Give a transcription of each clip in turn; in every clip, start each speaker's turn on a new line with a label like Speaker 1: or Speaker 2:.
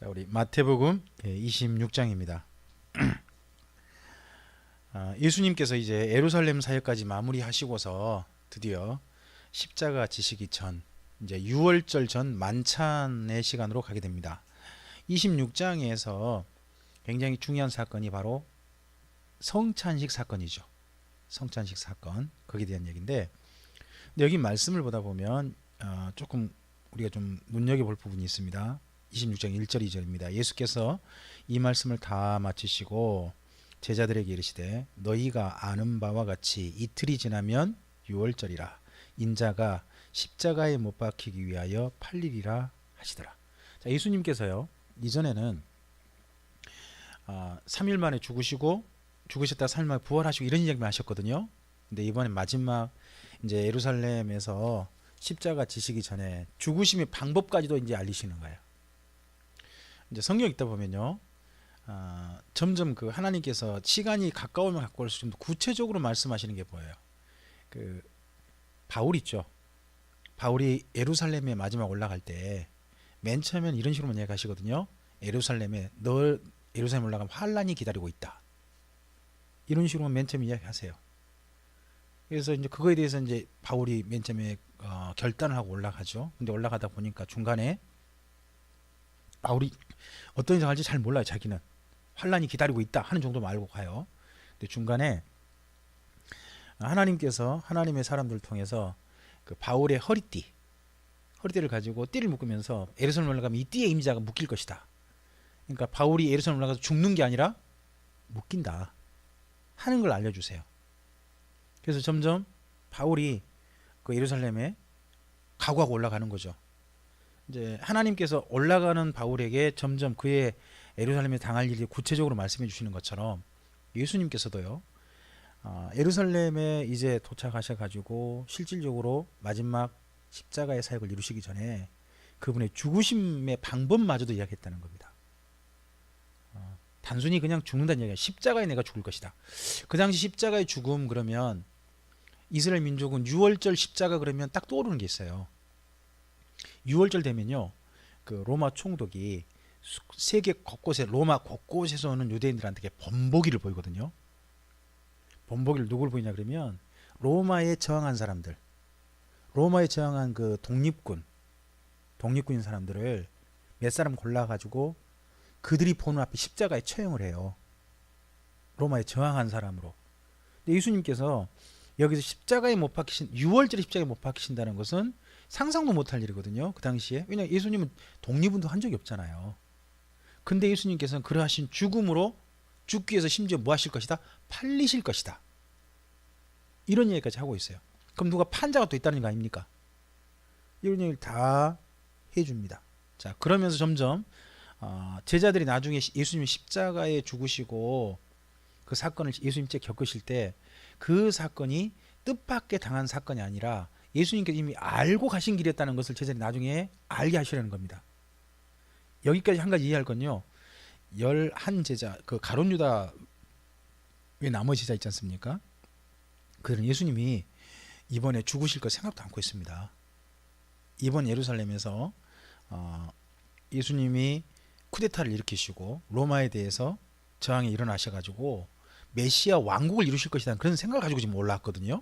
Speaker 1: 자, 우리 마태복음 26장입니다. 예수님께서 이제 예루살렘 사역까지 마무리하시고서 드디어 십자가 지시기 전 이제 유월절 전 만찬의 시간으로 가게 됩니다. 26장에서 굉장히 중요한 사건이 바로 성찬식 사건이죠. 성찬식 사건, 거기에 대한 얘기인데, 근데 여기 말씀을 보다 보면 조금 우리가 좀 눈여겨볼 부분이 있습니다. 26장 1절 2절입니다. 예수께서 이 말씀을 다 마치시고 제자들에게 이르시되 너희가 아는 바와 같이 이틀이 지나면 유월절이라 인자가 십자가에 못 박히기 위하여 팔리리라 하시더라. 자, 예수님께서요 이전에는 3일 만에 죽으셨다 3일 만에 부활하시고 이런 이야기만 하셨거든요. 근데 이번에 마지막 이제 예루살렘에서 십자가 지시기 전에 죽으심의 방법까지도 이제 알리시는 거예요. 이제 성경 읽다 보면요, 점점 그 하나님께서 시간이 가까우면 가까울수록 좀 구체적으로 말씀하시는 게 보여요. 그 바울 있죠. 바울이 예루살렘에 마지막 올라갈 때 맨 처음엔 이런 식으로 이야기하시거든요. 예루살렘에 너 예루살렘 올라가면 환란이 기다리고 있다. 이런 식으로 맨 처음 이야기하세요. 그래서 이제 그거에 대해서 이제 바울이 맨 처음에 결단을 하고 올라가죠. 근데 올라가다 보니까 중간에 바울이 어떤 일을 할지 잘 몰라요. 자기는 환란이 기다리고 있다 하는 정도만 알고 가요. 근데 중간에 하나님께서 하나님의 사람들을 통해서 그 바울의 허리띠를 가지고 띠를 묶으면서 예루살렘 올라가면 이 띠의 임자가 묶일 것이다. 그러니까 바울이 예루살렘 올라가서 죽는 게 아니라 묶인다 하는 걸 알려주세요. 그래서 점점 바울이 그 예루살렘에 각오하고 올라가는 거죠. 이제 하나님께서 올라가는 바울에게 점점 그의 예루살렘에 당할 일이 구체적으로 말씀해 주시는 것처럼 예수님께서도요, 예루살렘에 이제 도착하셔 가지고 실질적으로 마지막 십자가의 사역을 이루시기 전에 그분의 죽으심의 방법마저도 이야기했다는 겁니다. 단순히 그냥 죽는다는 얘기가 십자가에 내가 죽을 것이다. 그 당시 십자가의 죽음 그러면 이스라엘 민족은 유월절 십자가 그러면 딱 떠오르는 게 있어요. 유월절 되면요, 그 로마 총독이 세계 곳곳에 로마 곳곳에서 오는 유대인들한테 번복이를 보이거든요. 번복이를 누굴 보이냐 그러면 로마에 저항한 사람들, 로마에 저항한 그 독립군인 사람들을 몇 사람 골라가지고 그들이 보는 앞에 십자가에 처형을 해요. 로마에 저항한 사람으로. 근데 예수님께서 여기서 십자가에 못 박히신, 유월절에 십자가에 못 박히신다는 것은 상상도 못할 일이거든요. 그 당시에. 왜냐하면 예수님은 독립운동 한 적이 없잖아요. 근데 예수님께서는 그러하신 죽음으로 죽기 위해서 심지어 뭐 하실 것이다? 팔리실 것이다. 이런 얘기까지 하고 있어요. 그럼 누가 판자가 또 있다는 거 아닙니까? 이런 얘기를 다 해줍니다. 자, 그러면서 점점 제자들이 나중에 예수님이 십자가에 죽으시고 그 사건을 예수님께 겪으실 때 그 사건이 뜻밖의 당한 사건이 아니라 예수님께서 이미 알고 가신 길이었다는 것을 제자들이 나중에 알게 하시려는 겁니다. 여기까지 한 가지 이해할 건요, 11제자, 그 가룟 유다 외 나머지 제자 있지 않습니까? 그들은 예수님이 이번에 죽으실 거 생각도 않고 있습니다. 이번 예루살렘에서 예수님이 쿠데타를 일으키시고 로마에 대해서 저항이 일어나셔가지고 메시아 왕국을 이루실 것이라는 그런 생각을 가지고 지금 올라왔거든요.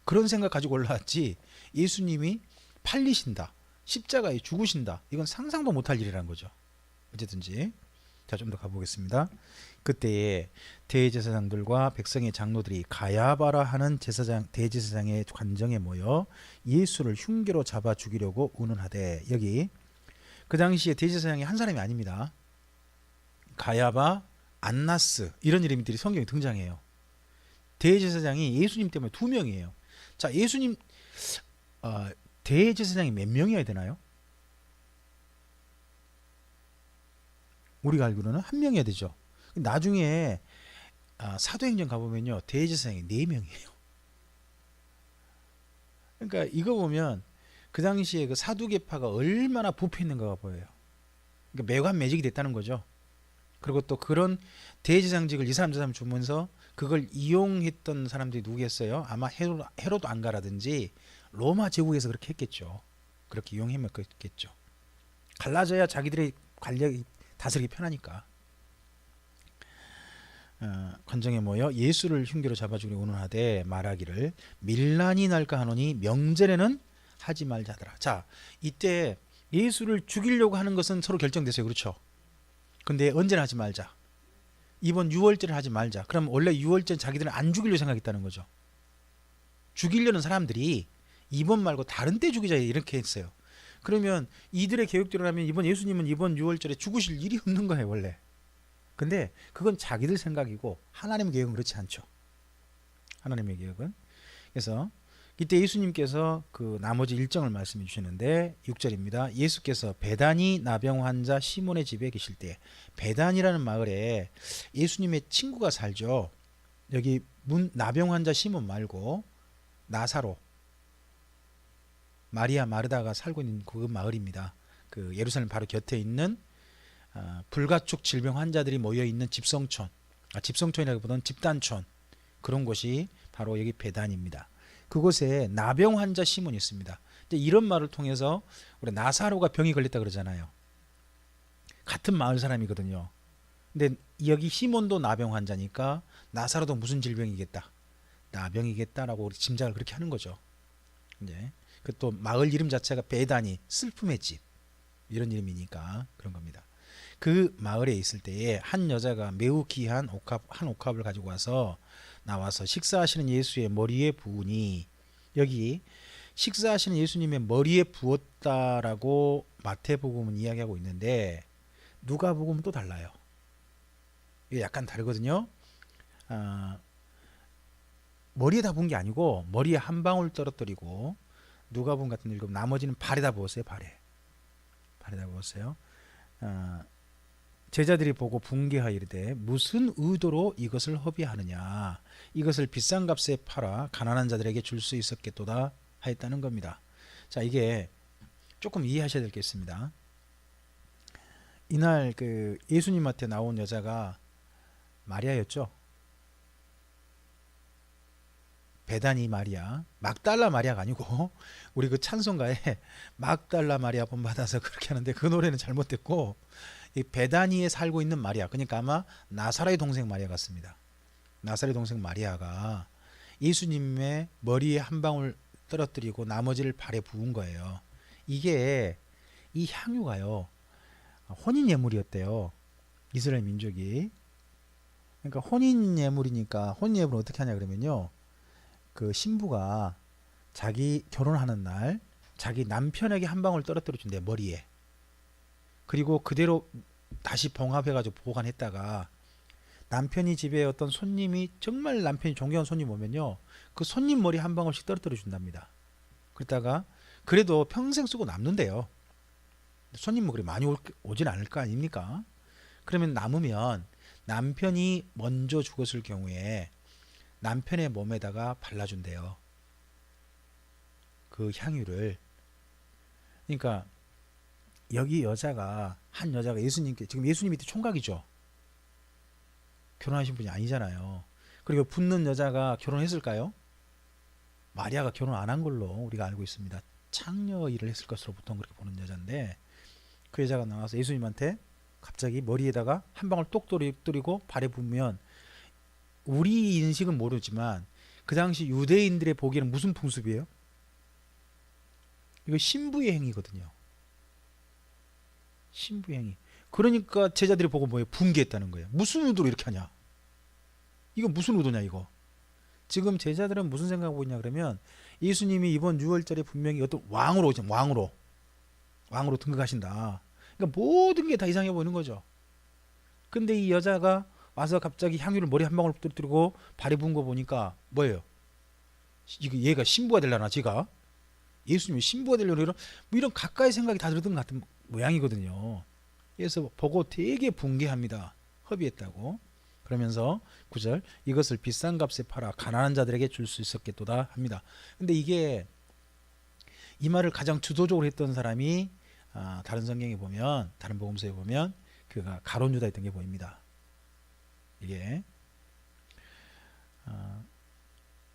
Speaker 1: 그런 생각 가지고 올라왔지 예수님이 팔리신다, 십자가에 죽으신다, 이건 상상도 못할 일이라는 거죠. 어쨌든지 자, 좀 더 가보겠습니다. 그때에 대제사장들과 백성의 장로들이 가야바라 하는 대제사장의 관정에 모여 예수를 흉계로 잡아 죽이려고 운운하되, 여기 그 당시에 대제사장이 한 사람이 아닙니다. 가야바, 안나스 이런 이름들이 성경에 등장해요. 대제사장이 예수님 때문에 2명이에요. 자, 예수님 대제사장이 몇 명이어야 되나요? 우리가 알기로는 1명이어야 되죠. 나중에 사도행전 가보면요, 대제사장이 4명이에요. 그러니까 이거 보면 그 당시에 그 사두개파가 얼마나 부패했는가가 보여요. 그러니까 매관매직이 됐다는 거죠. 그리고 또 그런 대제사장직을 이 사람 저 사람 주면서 그걸 이용했던 사람들이 누구겠어요? 아마 헤로도 안가라든지 로마 제국에서 그렇게 했겠죠. 그렇게 이용했겠죠. 갈라져야 자기들의 관리 다스리기 편하니까. 관정에 모여 예수를 흉계로 잡아주려 운운하되 말하기를 밀란이 날까 하노니 명절에는 하지 말자 하더라. 자, 이때 예수를 죽이려고 하는 것은 서로 결정됐어요. 그렇죠? 근데 언제나 하지 말자. 이번 유월절에 하지 말자. 그럼 원래 유월절 자기들은 안 죽이려고 생각했다는 거죠. 죽이려는 사람들이 이번 말고 다른 때 죽이자 이렇게 했어요. 그러면 이들의 계획대로 하면 이번 예수님은 이번 유월절에 죽으실 일이 없는 거예요, 원래. 근데 그건 자기들 생각이고 하나님의 계획은 그렇지 않죠. 하나님의 계획은. 그래서 이때 예수님께서 그 나머지 일정을 말씀해 주시는데 6절입니다. 예수께서 베다니 나병 환자 시몬의 집에 계실 때, 베단이라는 마을에 예수님의 친구가 살죠. 여기 나병 환자 시몬 말고 나사로, 마리아 마르다가 살고 있는 그 마을입니다. 그 예루살렘 바로 곁에 있는 불가촉 질병 환자들이 모여 있는 집성촌, 집성촌이라기보다는 집단촌, 그런 곳이 바로 여기 베단입니다. 그곳에 나병 환자 시몬이 있습니다. 이런 말을 통해서 우리 나사로가 병이 걸렸다 그러잖아요. 같은 마을 사람이거든요. 근데 여기 시몬도 나병 환자니까 나사로도 무슨 질병이겠다, 나병이겠다라고 우리 짐작을 그렇게 하는 거죠. 이제 그 또 마을 이름 자체가 베다니, 슬픔의 집, 이런 이름이니까 그런 겁니다. 그 마을에 있을 때에 한 여자가 매우 귀한 한 옥합을 가지고 나와서 식사하시는 예수의 머리에 부으니, 여기 식사하시는 예수님의 머리에 부었다라고 마태복음은 이야기하고 있는데 누가복음은 또 달라요. 이게 약간 다르거든요. 머리에다 부은 게 아니고 머리에 한 방울 떨어뜨리고, 누가복음 같은 데 읽으면 나머지는 발에다 부었어요. 발에다 부었어요. 제자들이 보고 분개하여 이르되 무슨 의도로 이것을 허비하느냐, 이것을 비싼 값에 팔아 가난한 자들에게 줄 수 있었겠도다 하였다는 겁니다. 자, 이게 조금 이해하셔야 될 게 있습니다. 이날 그 예수님한테 나온 여자가 마리아였죠. 베다니 마리아, 막달라 마리아가 아니고 우리 그 찬송가에 막달라 마리아 본받아서 그렇게 하는데 그 노래는 잘못됐고, 이 베다니에 살고 있는 마리아, 그러니까 아마 나사로의 동생 마리아 같습니다. 나사로의 동생 마리아가 예수님의 머리에 한 방울 떨어뜨리고 나머지를 발에 부은 거예요. 이게 이 향유가요, 혼인 예물이었대요. 이스라엘 민족이. 그러니까 혼인 예물이니까, 혼인 예물은 어떻게 하냐 그러면요, 그 신부가 자기 결혼하는 날 자기 남편에게 한 방울 떨어뜨려 준대, 머리에. 그리고 그대로 다시 봉합해 가지고 보관했다가 남편이 집에 어떤 손님이, 정말 남편이 존경하는 손님 오면요, 그 손님 머리 한 방울씩 떨어뜨려 준답니다. 그러다가 그래도 평생 쓰고 남는데요. 손님 뭐 그리 많이 오진 않을 거 아닙니까? 그러면 남으면 남편이 먼저 죽었을 경우에 남편의 몸에다가 발라준대요, 그 향유를. 그러니까 여기 한 여자가 예수님께, 지금 예수님이 총각이죠. 결혼하신 분이 아니잖아요. 그리고 붙는 여자가 결혼했을까요? 마리아가 결혼 안 한 걸로 우리가 알고 있습니다. 창녀 일을 했을 것으로 보통 그렇게 보는 여자인데, 그 여자가 나와서 예수님한테 갑자기 머리에다가 한 방울 똑 떨어뜨리고 발에 부으면, 우리 인식은 모르지만 그 당시 유대인들의 보기에는 무슨 풍습이에요? 이거 신부의 행위거든요. 신부의 행위. 그러니까 제자들이 보고 뭐예요? 분개했다는 거예요. 무슨 의도로 이렇게 하냐? 이거 무슨 의도냐 이거? 지금 제자들은 무슨 생각하고 있냐 그러면, 예수님이 이번 6월절에 분명히 어떤 왕으로 오죠. 왕으로 등극하신다. 그러니까 모든 게 다 이상해 보이는 거죠. 근데 이 여자가 와서 갑자기 향유를 머리 한 방울 떨어뜨리고 발에 부은 거 보니까 뭐예요? 얘가 신부가 되려나, 지가? 예수님이 신부가 되려나, 이런 가까이 생각이 다 들었던 것 같은 모양이거든요. 그래서 보고 되게 분개합니다. 허비했다고. 그러면서 9절, 이것을 비싼 값에 팔아 가난한 자들에게 줄 수 있었겠도다 합니다. 근데 이게, 이 말을 가장 주도적으로 했던 사람이 다른 성경에 보면, 다른 복음서에 보면 그가 가룟 유다였던 게 보입니다. 이게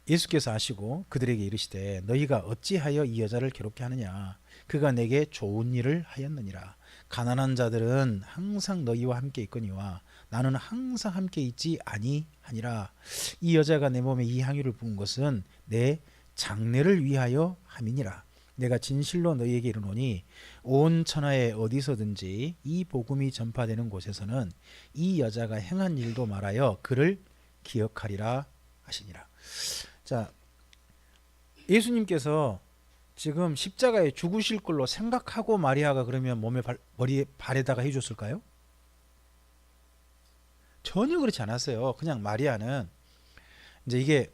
Speaker 1: 예수께서 아시고 그들에게 이르시되 너희가 어찌하여 이 여자를 괴롭게 하느냐, 그가 내게 좋은 일을 하였느니라. 가난한 자들은 항상 너희와 함께 있거니와 나는 항상 함께 있지 아니하니라. 이 여자가 내 몸에 이 향유를 부은 것은 내 장례를 위하여 함이니라. 내가 진실로 너희에게 이르노니 온 천하에 어디서든지 이 복음이 전파되는 곳에서는 이 여자가 행한 일도 말하여 그를 기억하리라 하시니라. 자, 예수님께서 지금 십자가에 죽으실 걸로 생각하고 마리아가 그러면 머리에 발에다가 해줬을까요? 전혀 그렇지 않았어요. 그냥 마리아는 이제 이게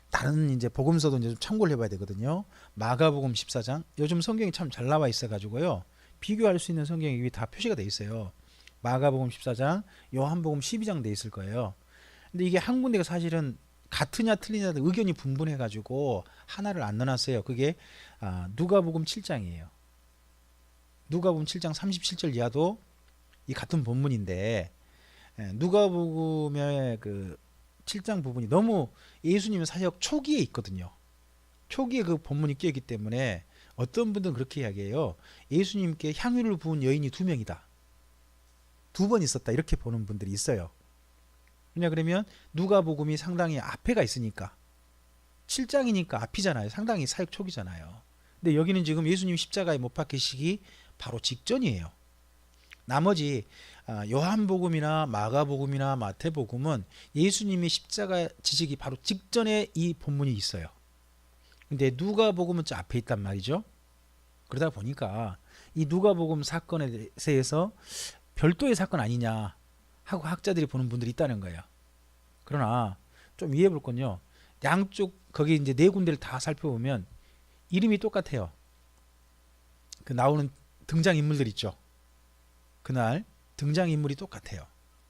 Speaker 1: 다른 이제 복음서도 이제 좀 참고를 해봐야 되거든요. 마가복음 14장, 요즘 성경이 참 잘 나와 있어가지고요, 비교할 수 있는 성경이 여기 다 표시가 돼 있어요. 마가복음 14장, 요한복음 12장 돼 있을 거예요. 근데 이게 한 군데가 사실은 같으냐 틀리냐 의견이 분분해가지고 하나를 안 넣어놨어요. 그게 누가복음 7장이에요. 누가복음 7장 37절 이하도 이 같은 본문인데, 누가복음의 그 7장 부분이 너무 예수님의 사역 초기에 있거든요. 초기에 그 본문이 끼어있기 때문에 어떤 분들은 그렇게 이야기해요. 예수님께 향유를 부은 여인이 2명이다. 2번 있었다. 이렇게 보는 분들이 있어요. 왜냐 그러면 누가복음이 상당히 앞에가 있으니까, 7장이니까 앞이잖아요. 상당히 사역 초기잖아요. 근데 여기는 지금 예수님 십자가에 못 박히시기 바로 직전이에요. 나머지 요한복음이나 마가복음이나 마태복음은 예수님이 십자가 지시기 바로 직전에 이 본문이 있어요. 근데 누가복음은 좀 앞에 있단 말이죠. 그러다 보니까 이 누가복음 사건에 대해서 별도의 사건 아니냐 하고 학자들이 보는 분들이 있다는 거예요. 그러나 좀 이해해 볼 건요, 양쪽 거기 이제 네 군데를 다 살펴보면 이름이 똑같아요. 그 나오는 등장인물들 있죠. 그날 등장인물이 똑같아요.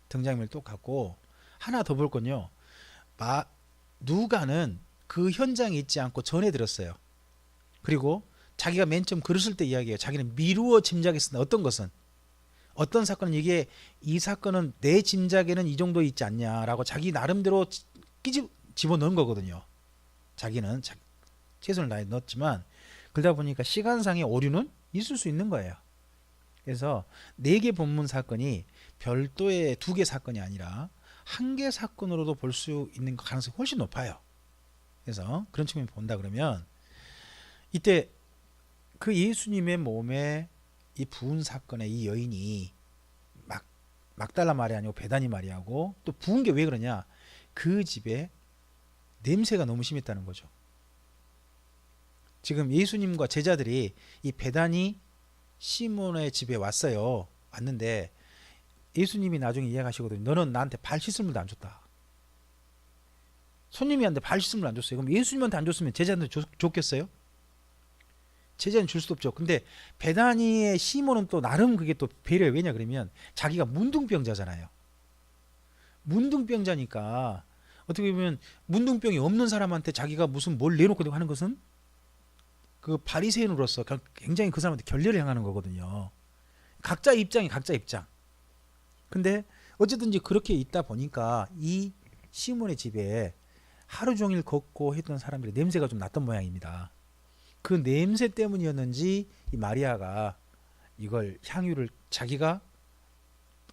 Speaker 1: 등장인물이 똑같고, 하나 더 볼 건요, 누가는 그 현장에 있지 않고 전해 들었어요. 그리고 자기가 맨 처음 글을 쓸 때 이야기해요. 자기는 미루어 짐작했으나 어떤 것은, 어떤 사건은 이게 이 사건은 내 짐작에는 이 정도 있지 않냐라고 자기 나름대로 집어넣은 거거든요. 자기는 최선을 다해 넣었지만 그러다 보니까 시간상의 오류는 있을 수 있는 거예요. 그래서 4개 본문 사건이 별도의 2개 사건이 아니라 1개 사건으로도 볼 수 있는 가능성이 훨씬 높아요. 그래서 그런 측면을 본다 그러면 이때 그 예수님의 몸에 이 부은 사건에 이 여인이 막달라 마리아 아니고 베다니 마리아고, 또 부은 게 왜 그러냐, 그 집에 냄새가 너무 심했다는 거죠. 지금 예수님과 제자들이 이 베다니 시몬의 집에 왔는데 예수님이 나중에 이야기하시거든요. 너는 나한테 발 씻을 물도 안 줬다. 손님이한테 발 씻을 물 안 줬어요. 그럼 예수님한테 안 줬으면 제자한테 줬겠어요? 제자는 줄 수도 없죠. 근데 베다니의 시몬은 또 나름 그게 또 배려해요. 왜냐 그러면 자기가 문둥병자잖아요. 문둥병자니까 어떻게 보면 문둥병이 없는 사람한테 자기가 무슨 뭘 내놓고 하는 것은 그 바리새인으로서 굉장히 그 사람한테 결례를 행하는 거거든요. 각자 입장이 각자 입장. 근데 어쨌든지 그렇게 있다 보니까 이 시몬의 집에 하루 종일 걷고 했던 사람들의 냄새가 좀 났던 모양입니다. 그 냄새 때문이었는지 이 마리아가 이걸 향유를, 자기가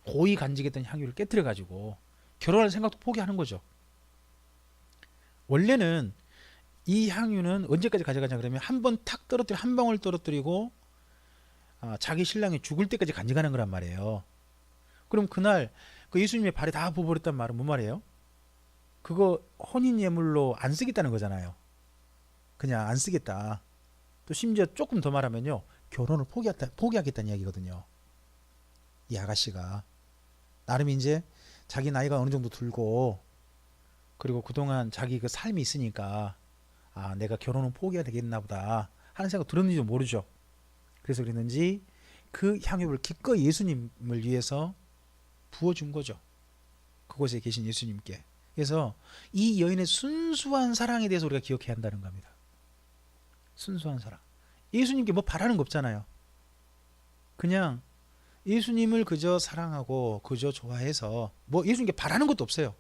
Speaker 1: 고이 간직했던 향유를 깨뜨려 가지고 결혼할 생각도 포기하는 거죠. 원래는 이 향유는 언제까지 가져가냐 그러면 한 번 탁 떨어뜨리고 한 방울 떨어뜨리고 자기 신랑이 죽을 때까지 간직하는 거란 말이에요. 그럼 그날 그 예수님의 발에 다 부어버렸단 말은 뭔 말이에요? 그거 혼인 예물로 안 쓰겠다는 거잖아요. 그냥 안 쓰겠다. 또 심지어 조금 더 말하면요, 결혼을 포기하겠다는 이야기거든요. 이 아가씨가 나름 이제 자기 나이가 어느 정도 들고, 그리고 그동안 자기 그 삶이 있으니까 내가 결혼은 포기해야 되겠나 보다 하는 생각 들었는지 모르죠. 그래서 그랬는지 그 향유를 기꺼이 예수님을 위해서 부어준 거죠. 그곳에 계신 예수님께. 그래서 이 여인의 순수한 사랑에 대해서 우리가 기억해야 한다는 겁니다. 순수한 사랑. 예수님께 뭐 바라는 거 없잖아요. 그냥 예수님을 그저 사랑하고 그저 좋아해서 뭐 예수님께 바라는 것도 없어요.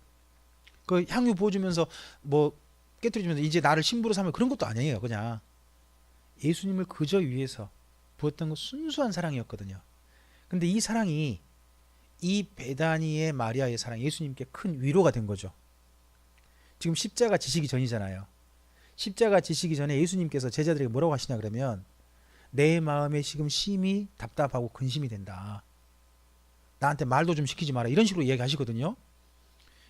Speaker 1: 그 향유 부어주면서 뭐 깨뜨려주면서 이제 나를 신부로 삼을 그런 것도 아니에요. 그냥 예수님을 그저 위해서 부었던 건 순수한 사랑이었거든요. 근데 이 사랑이 이 베다니의 마리아의 사랑이 예수님께 큰 위로가 된 거죠. 지금 십자가 지시기 전이잖아요. 십자가 지시기 전에 예수님께서 제자들에게 뭐라고 하시냐 그러면 내 마음에 지금 심히 답답하고 근심이 된다. 나한테 말도 좀 시키지 마라. 이런 식으로 이야기하시거든요.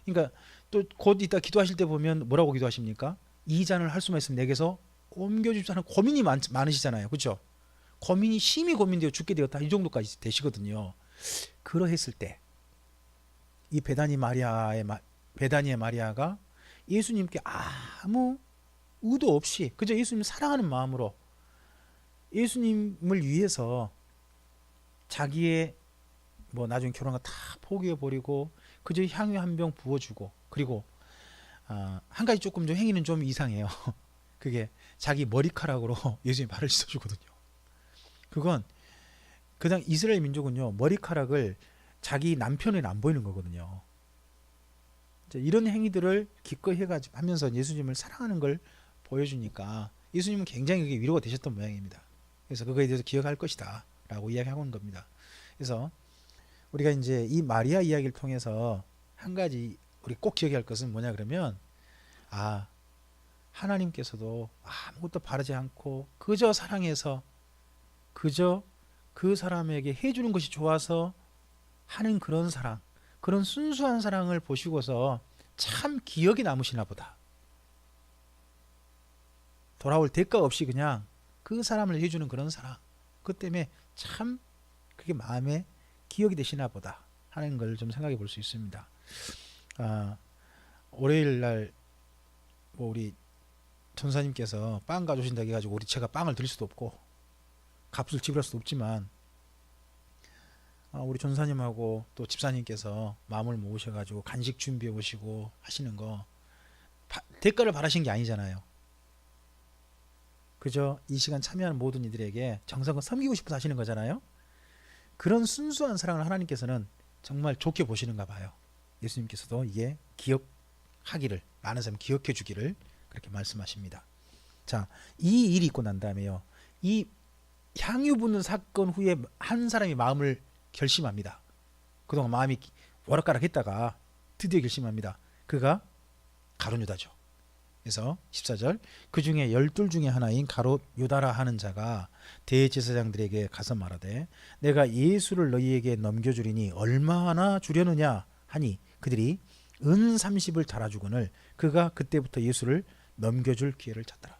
Speaker 1: 그러니까 또 곧 이따 기도하실 때 보면 뭐라고 기도하십니까? 이 잔을 할 수만 있으면 내게서 옮겨주십사는 고민이 많으시잖아요. 그렇죠? 고민이 심히 고민되어 죽게 되었다. 이 정도까지 되시거든요. 그러했을 때 이 베다니의 마리아가 예수님께 아무 의도 없이 그저 예수님 사랑하는 마음으로 예수님을 위해서 자기의 뭐 나중에 결혼한 거 다 포기해 버리고 그저 향유 한 병 부어주고 그리고 한 가지 조금 좀 행위는 좀 이상해요. 그게 자기 머리카락으로 예수님 발을 씻어주거든요. 그건 그냥 이스라엘 민족은요 머리카락을 자기 남편에는 안 보이는 거거든요. 이런 행위들을 기꺼이 해가지고 하면서 예수님을 사랑하는 걸 보여주니까 예수님은 굉장히 그게 위로가 되셨던 모양입니다. 그래서 그거에 대해서 기억할 것이다 라고 이야기하고 있는 겁니다. 그래서 우리가 이제 이 마리아 이야기를 통해서 한 가지 우리 꼭 기억해야 할 것은 뭐냐 그러면 하나님께서도 아무것도 바라지 않고 그저 사랑해서 그저 그 사람에게 해주는 것이 좋아서 하는 그런 사랑, 그런 순수한 사랑을 보시고서 참 기억이 남으시나 보다. 돌아올 대가 없이 그냥 그 사람을 해주는 그런 사랑, 그 때문에 참 그게 마음에 기억이 되시나 보다 하는 걸 좀 생각해 볼 수 있습니다. 월요일 날 뭐 우리 전사님께서 빵 가져오신다 해가지고 제가 빵을 드릴 수도 없고 값을 지불할 수도 없지만 우리 전사님하고 또 집사님께서 마음을 모으셔가지고 간식 준비해 오시고 하시는 거 대가를 바라신 게 아니잖아요. 그저 이 시간 참여하는 모든 이들에게 정성껏 섬기고 싶어서 하시는 거잖아요. 그런 순수한 사랑을 하나님께서는 정말 좋게 보시는가 봐요. 예수님께서도 이게 기억하기를, 많은 사람 기억해 주기를 그렇게 말씀하십니다. 자, 이 일이 있고 난 다음에요. 이 향유 붓는 사건 후에 한 사람이 마음을 결심합니다. 그동안 마음이 오락가락 했다가 드디어 결심합니다. 그가 가룟 유다죠. 그래서 14절 그 중에 12 중에 하나인 가롯 유다라 하는 자가 대제사장들에게 가서 말하되 내가 예수를 너희에게 넘겨주리니 얼마나 주려느냐 하니 그들이 은 30을 달아주거늘 그가 그때부터 예수를 넘겨줄 기회를 찾더라.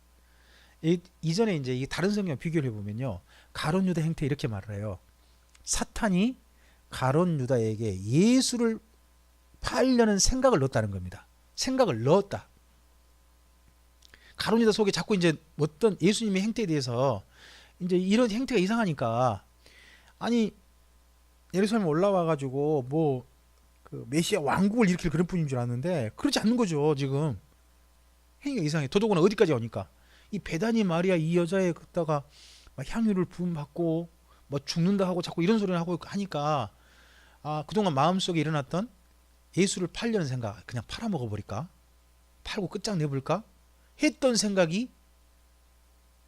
Speaker 1: 이전에 이제 이 다른 성경 비교를 해보면요 가롯 유다 행태 이렇게 말을 해요. 사탄이 가롯 유다에게 예수를 팔려는 생각을 넣었다는 겁니다. 생각을 넣었다. 가룟 유다 속에 자꾸 이제 어떤 예수님의 행태에 대해서 이제 이런 행태가 이상하니까 아니 예루살렘 올라와 가지고 뭐 그 메시아 왕국을 일으킬 그런 분인 줄 알았는데 그렇지 않는 거죠. 지금 행위가 이상해. 더더구나 어디까지 오니까 이 베다니 마리아 이 여자에 걷다가 향유를 부음 받고 뭐 죽는다 하고 자꾸 이런 소리를 하고 하니까 그동안 마음속에 일어났던 예수를 팔려는 생각 그냥 팔아먹어 버릴까? 팔고 끝장내볼까? 했던 생각이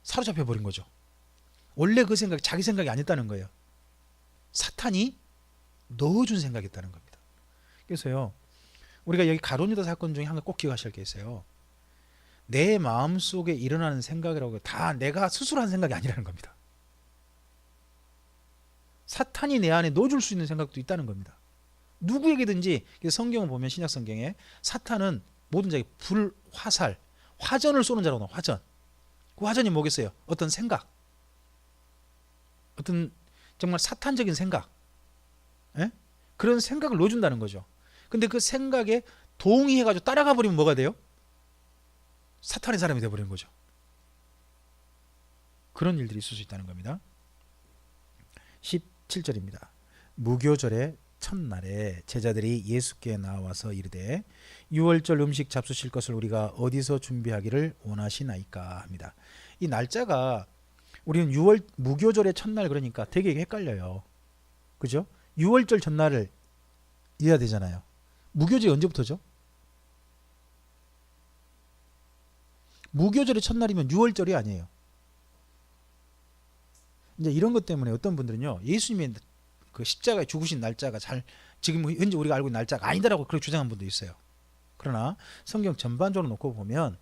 Speaker 1: 사로잡혀 버린 거죠. 원래 그 생각이 자기 생각이 아니었다는 거예요. 사탄이 넣어준 생각이었다는 겁니다. 그래서요 우리가 여기 가룟 유다 사건 중에 하나 꼭 기억하셔야 할 게 있어요. 내 마음속에 일어나는 생각이라고 다 내가 스스로 한 생각이 아니라는 겁니다. 사탄이 내 안에 넣어줄 수 있는 생각도 있다는 겁니다. 누구에게든지 성경을 보면 신약 성경에 사탄은 모든 자에게 불, 화살, 화전을 쏘는 자라고 나와요. 화전. 그 화전이 뭐겠어요? 어떤 생각, 어떤 정말 사탄적인 생각, 그런 생각을 넣어준다는 거죠. 근데 그 생각에 동의해가지고 따라가 버리면 뭐가 돼요? 사탄의 사람이 되어버리는 거죠. 그런 일들이 있을 수 있다는 겁니다. 17절입니다. 무교절의 첫날에 제자들이 예수께 나와서 이르되 유월절 음식 잡수실 것을 우리가 어디서 준비하기를 원하시나이까 합니다. 이 날짜가 우리는 무교절의 첫날 그러니까 되게 헷갈려요. 그죠? 유월절 전날을 이어야 되잖아요. 무교절이 언제부터죠? 무교절의 첫날이면 유월절이 아니에요. 이제 이런 것 때문에 어떤 분들은요, 예수님의 그 십자가에 죽으신 날짜가 지금 현재 우리가 알고 있는 날짜가 아니다라고 그렇게 주장한 분도 있어요. 그러나 성경 전반적으로 놓고 보면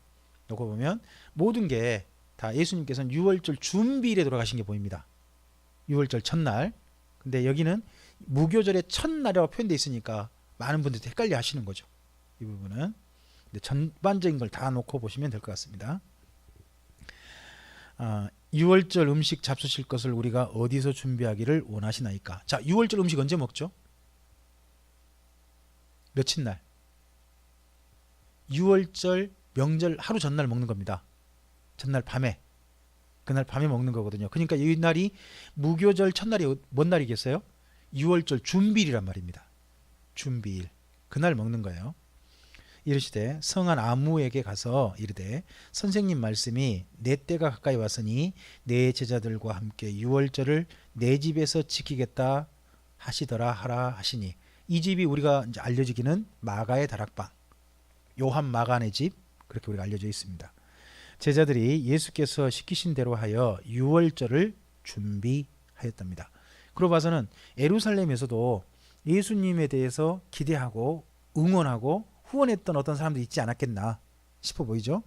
Speaker 1: 모든 게 다 예수님께서는 유월절 준비일에 돌아가신 게 보입니다. 유월절 첫날. 근데 여기는 무교절의 첫날이라고 표현되어 있으니까 많은 분들이 헷갈려 하시는 거죠. 이 부분은. 근데 전반적인 걸 다 놓고 보시면 될 것 같습니다. 유월절 음식 잡수실 것을 우리가 어디서 준비하기를 원하시나이까. 자, 유월절 음식 언제 먹죠? 며칠 날? 유월절 명절 하루 전날 먹는 겁니다. 전날 밤에. 그날 밤에 먹는 거거든요. 그러니까 이 날이 무교절 첫날이 뭔 날이겠어요? 유월절 준비일이란 말입니다. 준비일. 그날 먹는 거예요. 이르시되 성한 아무에게 가서 이르되 선생님 말씀이 내 때가 가까이 왔으니 내 제자들과 함께 유월절을 내 집에서 지키겠다 하시더라 하라 하시니, 이 집이 우리가 이제 알려지기는 마가의 다락방, 요한 마가네 집, 그렇게 우리가 알려져 있습니다. 제자들이 예수께서 시키신 대로 하여 유월절을 준비하였답니다. 그러고 봐서는 예루살렘에서도 예수님에 대해서 기대하고 응원하고 후원했던 어떤 사람들이 있지 않았겠나 싶어 보이죠.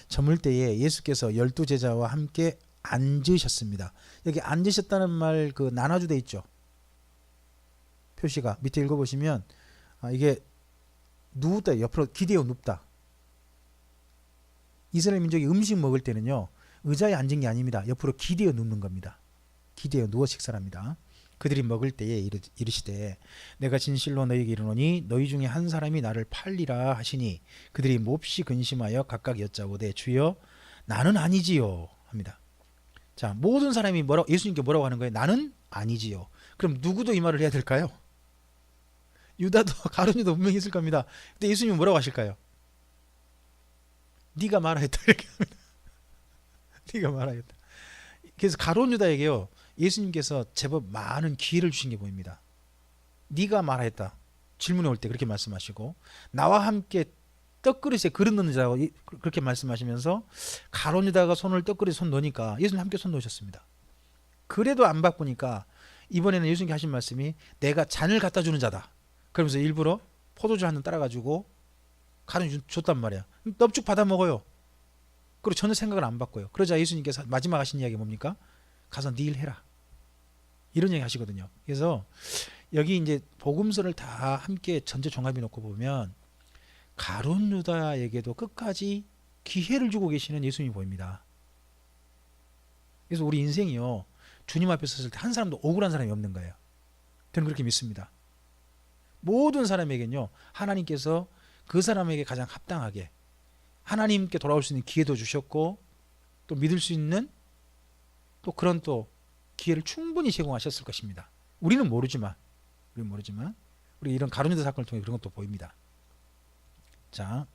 Speaker 1: 저물 때에 예수께서 12제자와 함께 앉으셨습니다. 여기 앉으셨다는 말 그 나눠주 돼 있죠. 표시가 밑에 읽어보시면 이게 누웠다, 옆으로 기대어 눕다. 이스라엘 민족이 음식 먹을 때는요, 의자에 앉은 게 아닙니다. 옆으로 기대어 눕는 겁니다. 기대어 누워 식사합니다. 그들이 먹을 때에 이르시되 내가 진실로 너희에게 이르노니 너희 중에 한 사람이 나를 팔리라 하시니, 그들이 몹시 근심하여 각각 여짜오되 주여 나는 아니지요 합니다. 자, 모든 사람이 예수님께 뭐라고 하는 거예요? 나는 아니지요. 그럼 누구도 이 말을 해야 될까요? 유다도 가룟 유다 분명히 있을 겁니다. 근데 예수님은 뭐라고 하실까요? 네가 말하였다 이렇게 합니다. 네가 말하였다. 그래서 가룟 유다에게요, 예수님께서 제법 많은 기회를 주신 게 보입니다. 네가 말하였다. 질문이 올 때 그렇게 말씀하시고, 나와 함께 떡그릇에 그릇 넣는 자라고 그렇게 말씀하시면서 가룟 유다가 손을 떡그릇에 손 넣으니까 예수님 함께 손 놓으셨습니다. 그래도 안 바꾸니까 이번에는 예수님께 하신 말씀이 내가 잔을 갖다 주는 자다. 그러면서 일부러 포도주 한 잔 따라가지고 가룟 줬단 말이야. 넙죽 받아 먹어요. 그리고 전혀 생각을 안 바꿔요. 그러자 예수님께서 마지막 하신 이야기 뭡니까? 가서 네 일 해라. 이런 얘기 하시거든요. 그래서 여기 이제 복음서를 다 함께 전체 종합해 놓고 보면 가룟 유다에게도 끝까지 기회를 주고 계시는 예수님이 보입니다. 그래서 우리 인생이요, 주님 앞에 섰을 때 한 사람도 억울한 사람이 없는 거예요. 저는 그렇게 믿습니다. 모든 사람에게는요, 하나님께서 그 사람에게 가장 합당하게 하나님께 돌아올 수 있는 기회도 주셨고, 또 믿을 수 있는 또 그런 또 기회를 충분히 제공하셨을 것입니다. 우리는 모르지만 우리 이런 가룟 유다 사건을 통해 그런 것도 보입니다. 자,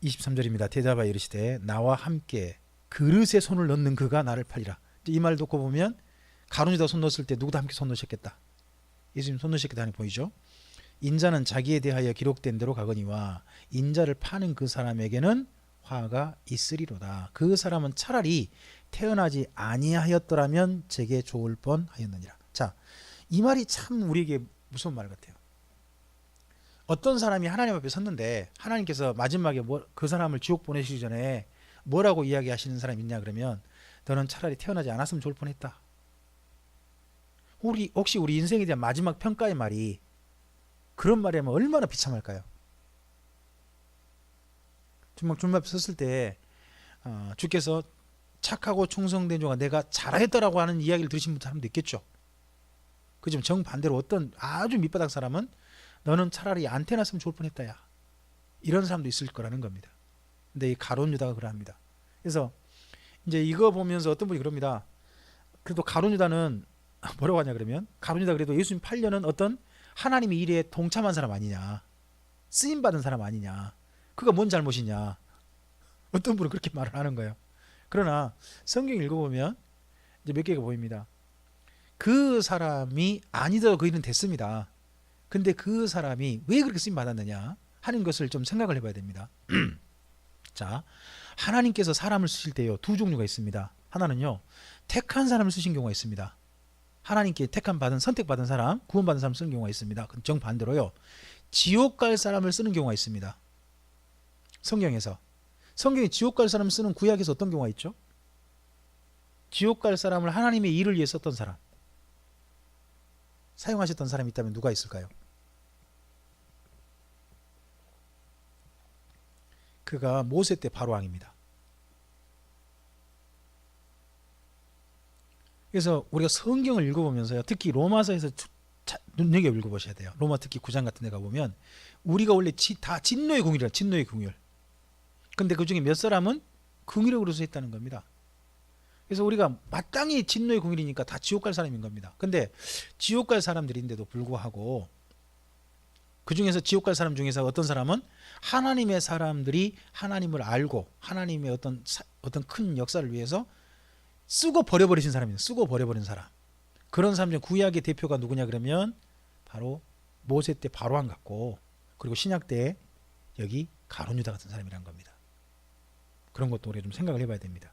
Speaker 1: 23절입니다. 대답하여 이르시되 나와 함께 그릇에 손을 넣는 그가 나를 팔리라. 이 말 듣고 보면 가룟 유다 손 넣었을 때 누구도 함께 손 넣으셨겠다. 예수님 손 넣으셨겠다는 보이죠. 인자는 자기에 대하여 기록된 대로 가거니와 인자를 파는 그 사람에게는 화가 있으리로다. 그 사람은 차라리 태어나지 아니하였더라면 제게 좋을 뻔하였느니라. 자, 이 말이 참 우리에게 무서운 말 같아요. 어떤 사람이 하나님 앞에 섰는데 하나님께서 마지막에 그 사람을 지옥 보내시기 전에 뭐라고 이야기하시는 사람이 있냐 그러면 너는 차라리 태어나지 않았으면 좋을 뻔했다. 혹시 우리 인생에 대한 마지막 평가의 말이 그런 말이라면 얼마나 비참할까요? 주님 앞에 섰을 때 주께서 착하고 충성된 종아 내가 잘하였다라고 하는 이야기를 들으신 사람도 있겠죠. 그지만 정반대로 어떤 아주 밑바닥 사람은 너는 차라리 안 태어났으면 좋을 뻔했다야, 이런 사람도 있을 거라는 겁니다. 근데 이 가룟 유다가 그러합니다. 그래서 이제 이거 보면서 어떤 분이 그럽니다. 그래도 가룟 유다는 뭐라고 하냐 그러면, 가룟 유다 그래도 예수님 팔려는 어떤 하나님의 일에 동참한 사람 아니냐, 쓰임 받은 사람 아니냐, 그가 뭔 잘못이냐, 어떤 분은 그렇게 말을 하는 거예요. 그러나 성경 읽어보면 이제 몇 개가 보입니다. 그 사람이 아니더라도 그 일은 됐습니다. 근데 그 사람이 왜 그렇게 쓰임 받았느냐 하는 것을 좀 생각을 해봐야 됩니다. 자, 하나님께서 사람을 쓰실 때요, 두 종류가 있습니다. 하나는요, 택한 사람을 쓰신 경우가 있습니다. 하나님께 선택받은 사람, 구원받은 사람 쓰는 경우가 있습니다. 정반대로요, 지옥 갈 사람을 쓰는 경우가 있습니다. 성경에 지옥 갈 사람 쓰는 구약에서 어떤 경우가 있죠? 지옥 갈 사람을 하나님의 일을 위해 썼던 사람, 사용하셨던 사람이 있다면 누가 있을까요? 그가 모세 때 바로왕입니다. 그래서 우리가 성경을 읽어보면서요, 특히 로마서에서 눈여겨 읽어보셔야 돼요. 로마 특히 9장 같은 데 가보면 우리가 원래 다 진노의 궁율이라, 진노의 궁율. 근데 그 중에 몇 사람은 긍휼력으로서 했다는 겁니다. 그래서 우리가 마땅히 진노의 궁율이니까 다 지옥 갈 사람인 겁니다. 근데 지옥 갈 사람들인데도 불구하고 그 중에서 지옥 갈 사람 중에서 어떤 사람은 하나님의 사람들이 하나님을 알고 하나님의 어떤 큰 역사를 위해서 쓰고 버려버리신 사람입니다. 쓰고 버려버린 사람. 그런 사람 중 구약의 대표가 누구냐 그러면 바로 모세 때 바로왕 같고, 그리고 신약 때 여기 가룟 유다 같은 사람이란 겁니다. 그런 것도 우리가 좀 생각을 해봐야 됩니다.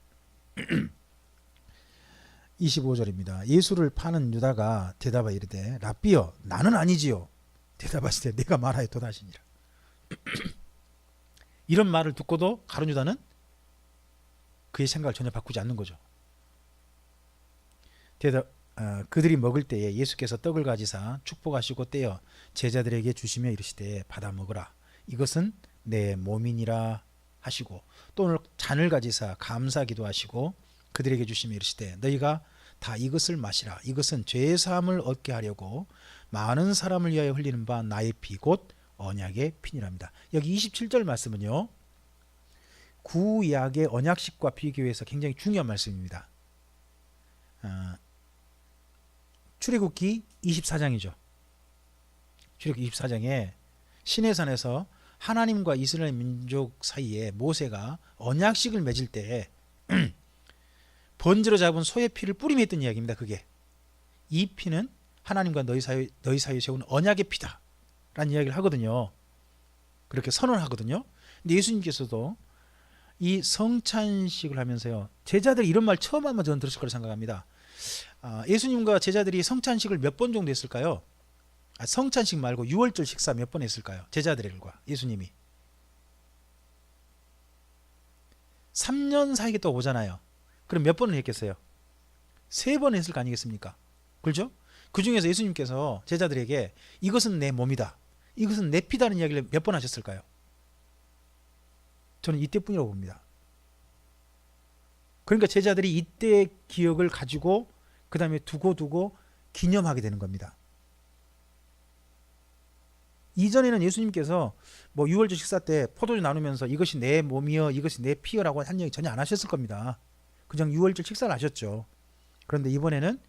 Speaker 1: 25절입니다. 예수를 파는 유다가 대답하여 이르되 랍비여 나는 아니지요. 대답하시되 내가 말하였도다 하시니라. 이런 말을 듣고도 가룟 유다는 그의 생각을 전혀 바꾸지 않는 거죠. 그들이 먹을 때에 예수께서 떡을 가지사 축복하시고 떼어 제자들에게 주시며 이르시되 받아 먹으라 이것은 내 몸이니라 하시고, 또 잔을 가지사 감사 기도하시고 그들에게 주시며 이르시되 너희가 다 이것을 마시라 이것은 죄의 사함을 얻게 하려고 많은 사람을 위하여 흘리는 바 나의 피 곧 언약의 피니랍니다. 여기 27절 말씀은요, 구약의 언약식과 비교해서 굉장히 중요한 말씀입니다. 출애굽기 24장이죠. 출애굽기 24장에 시내산에서 하나님과 이스라엘 민족 사이에 모세가 언약식을 맺을 때 번제로 잡은 소의 피를 뿌리며 했던 이야기입니다. 그게 이 피는 하나님과 너희 사이에 세운 언약의 피다 라는 이야기를 하거든요. 그렇게 선언하거든요. 근데 예수님께서도 이 성찬식을 하면서요, 제자들이 이런 말 처음 한번 저는 들었을 거라 생각합니다. 예수님과 제자들이 성찬식을 몇 번 정도 했을까요? 성찬식 말고 유월절 식사 몇 번 했을까요? 제자들과 예수님이 3년 사이겠다고 보잖아요. 그럼 몇 번을 했겠어요? 3번 했을 거 아니겠습니까? 그렇죠? 그 중에서 예수님께서 제자들에게 이것은 내 몸이다, 이것은 내 피다는 이야기를 몇 번 하셨을까요? 저는 이때뿐이라고 봅니다. 그러니까 제자들이 이때의 기억을 가지고 그 다음에 두고 기념하게 되는 겁니다. 이전에는 예수님께서 뭐 유월절 식사 때 포도주 나누면서 이것이 내 몸이여 이것이 내 피여라고 한 얘기 전혀 안 하셨을 겁니다. 그냥 유월절 식사를 하셨죠. 그런데 이번에는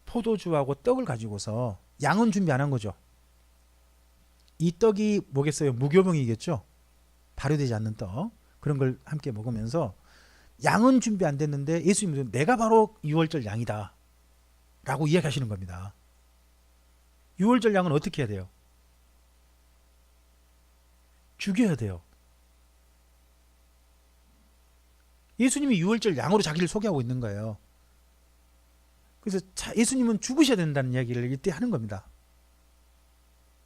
Speaker 1: 포도주하고 떡을 가지고서, 양은 준비 안 한 거죠. 이 떡이 뭐겠어요? 무교병이겠죠. 발효되지 않는 떡, 그런 걸 함께 먹으면서 양은 준비 안 됐는데 예수님은 내가 바로 유월절 양이다 라고 이야기하시는 겁니다. 유월절 양은 어떻게 해야 돼요? 죽여야 돼요. 예수님이 유월절 양으로 자기를 소개하고 있는 거예요. 그래서 예수님은 죽으셔야 된다는 이야기를 이때 하는 겁니다.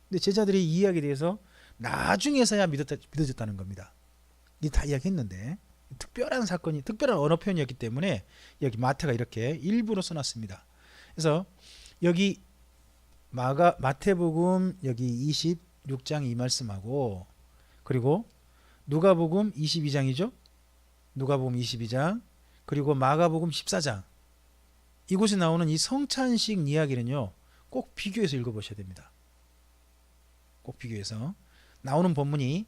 Speaker 1: 근데 제자들이 이 이야기에 대해서 나중에서야 믿어졌다는 겁니다. 이 다 이야기했는데, 특별한 사건이, 특별한 언어 표현이었기 때문에 여기 마태가 이렇게 일부러 써놨습니다. 그래서 여기 마태복음 여기 26장 이 말씀하고, 그리고 누가복음 22장이죠. 누가복음 22장, 그리고 마가복음 14장, 이곳에 나오는 이 성찬식 이야기는요, 꼭 비교해서 읽어보셔야 됩니다. 꼭 비교해서. 나오는 본문이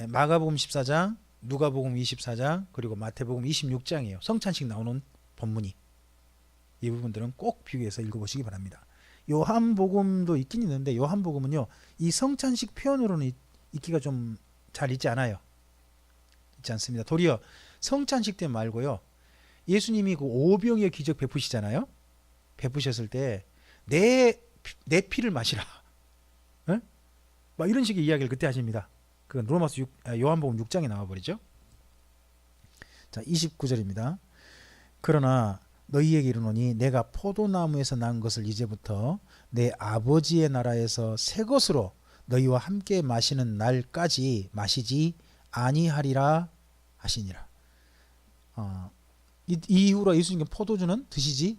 Speaker 1: 마가복음 14장, 누가복음 24장, 그리고 마태복음 26장이에요. 성찬식 나오는 본문이. 이 부분들은 꼭 비교해서 읽어보시기 바랍니다. 요한복음도 있긴 있는데 요한복음은요, 이 성찬식 표현으로는 읽기가 좀 잘 있지 않아요. 있지 않습니다. 도리어 성찬식 때 말고요, 예수님이 그 오병이어 기적 베푸시잖아요. 베푸셨을 때 내 피를 마시라, 막 이런 식의 이야기를 그때 하십니다. 그건 요한복음 6장에 나와버리죠. 자, 29절입니다. 그러나 너희에게 이르노니 내가 포도나무에서 난 것을 이제부터 내 아버지의 나라에서 새 것으로 너희와 함께 마시는 날까지 마시지 아니하리라 하시니라. 이 이후로 예수님께 포도주는 드시지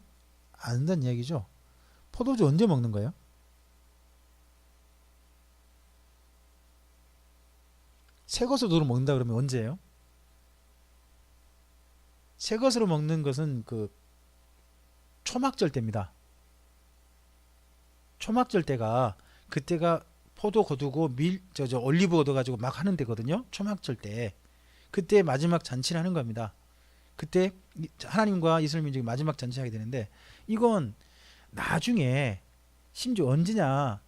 Speaker 1: 않는다는 이야기죠. 포도주 언제 먹는 거예요? 새 것으로 먹는다 그러면 언제예요? 새 것으로 먹는 것은 그 초막절 때입니다. 초막절 때가 그때가 포도 거두고 올리브 얻어가지고 막 하는 데거든요. 초막절 때 그때 마지막 잔치를 하는 겁니다. 그때 하나님과 이스라엘 민족이 마지막 잔치하게 되는데 이건 나중에 심지어 언제냐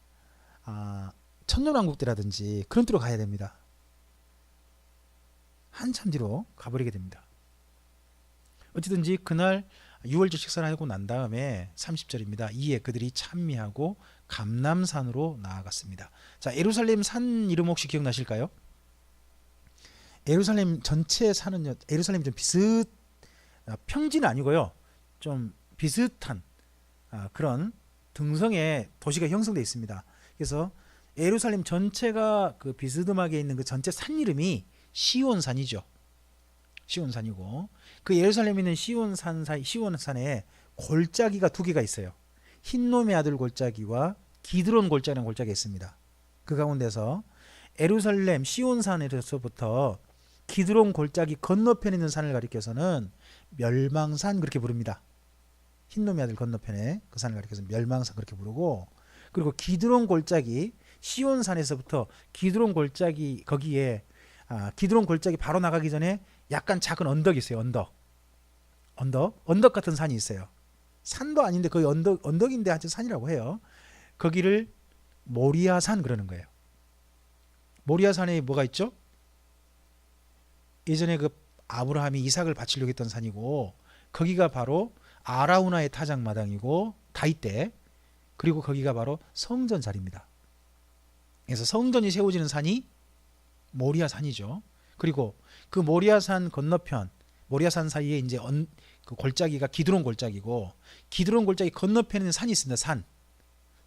Speaker 1: 천년왕국 때라든지 그런 때로 가야 됩니다. 한참 뒤로 가버리게 됩니다. 어찌든지 그날 유월절 식사를 하고 난 다음에 30절입니다. 이에 그들이 찬미하고 감람산으로 나아갔습니다. 자, 예루살렘 산 이름 혹시 기억나실까요? 예루살렘 전체 산은요, 예루살렘이 좀 평지는 아니고요, 좀 비슷한 그런 등성의 도시가 형성되어 있습니다. 그래서 예루살렘 전체가 그 비스듬하게 있는 그 전체 산 이름이 시온산이죠. 시온산이고 그 예루살렘에 있는 시온산에 골짜기가 두 개가 있어요. 흰놈의 아들 골짜기와 기드론 골짜기라는 골짜기가 있습니다. 그 가운데서 예루살렘 시온산에서부터 기드론 골짜기 건너편에 있는 산을 가리켜서는 멸망산 그렇게 부릅니다. 흰놈의 아들 건너편에 그 산을 가리켜서 멸망산 그렇게 부르고, 그리고 기드론 골짜기 시온산에서부터 기드론 골짜기 거기에 기드론 골짜기 바로 나가기 전에 약간 작은 언덕이 있어요. 언덕 같은 산이 있어요. 산도 아닌데 거의 언덕인데 하여튼 산이라고 해요. 거기를 모리아산 그러는 거예요. 모리아산에 뭐가 있죠? 예전에 그 아브라함이 이삭을 바치려고 했던 산이고, 거기가 바로 아라우나의 타작마당이고 다윗 때, 그리고 거기가 바로 성전 자리입니다. 그래서 성전이 세워지는 산이 모리아산이죠. 그리고 그 모리아산 건너편, 모리아산 사이에 이제 그 골짜기가 기드론 골짜기고, 기드론 골짜기 건너편에 있는 산이 있습니다. 산.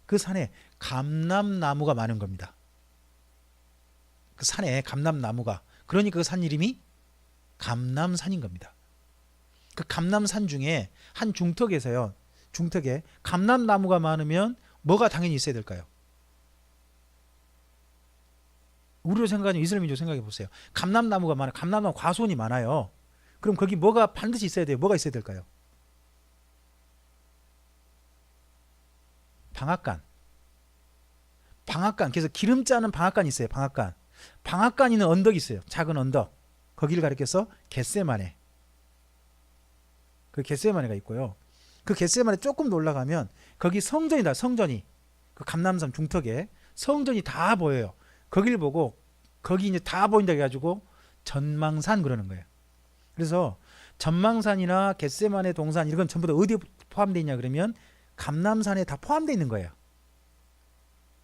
Speaker 1: 그 산에 감람나무가 많은 겁니다. 그 산에 감람나무가, 그러니까 그 산 이름이 감람산인 겁니다. 그 감람산 중에 한 중턱에서요, 중턱에 감람나무가 많으면 뭐가 당연히 있어야 될까요? 우리로 생각하면 이스라엘 민족 생각해 보세요. 감람나무가 많아요. 감람나무 과수원이 많아요. 그럼 거기 뭐가 반드시 있어야 돼요? 뭐가 있어야 될까요? 방앗간. 그래서 기름 짜는 방앗간이 있어요. 방앗간 있는 언덕이 있어요. 작은 언덕. 거기를 가리켜서 겟세마네. 그 겟세마네가 있고요. 그 겟세마네 조금 더 올라가면 거기 성전이다. 성전이 그 감람산 중턱에 성전이 다 보여요. 거기를 보고 거기 이제 다 보인다 해가지고 전망산 그러는 거예요. 그래서 전망산이나 겟세마네 동산 이건 전부 다 어디에 포함되어 있냐 그러면 감람산에 다 포함되어 있는 거예요.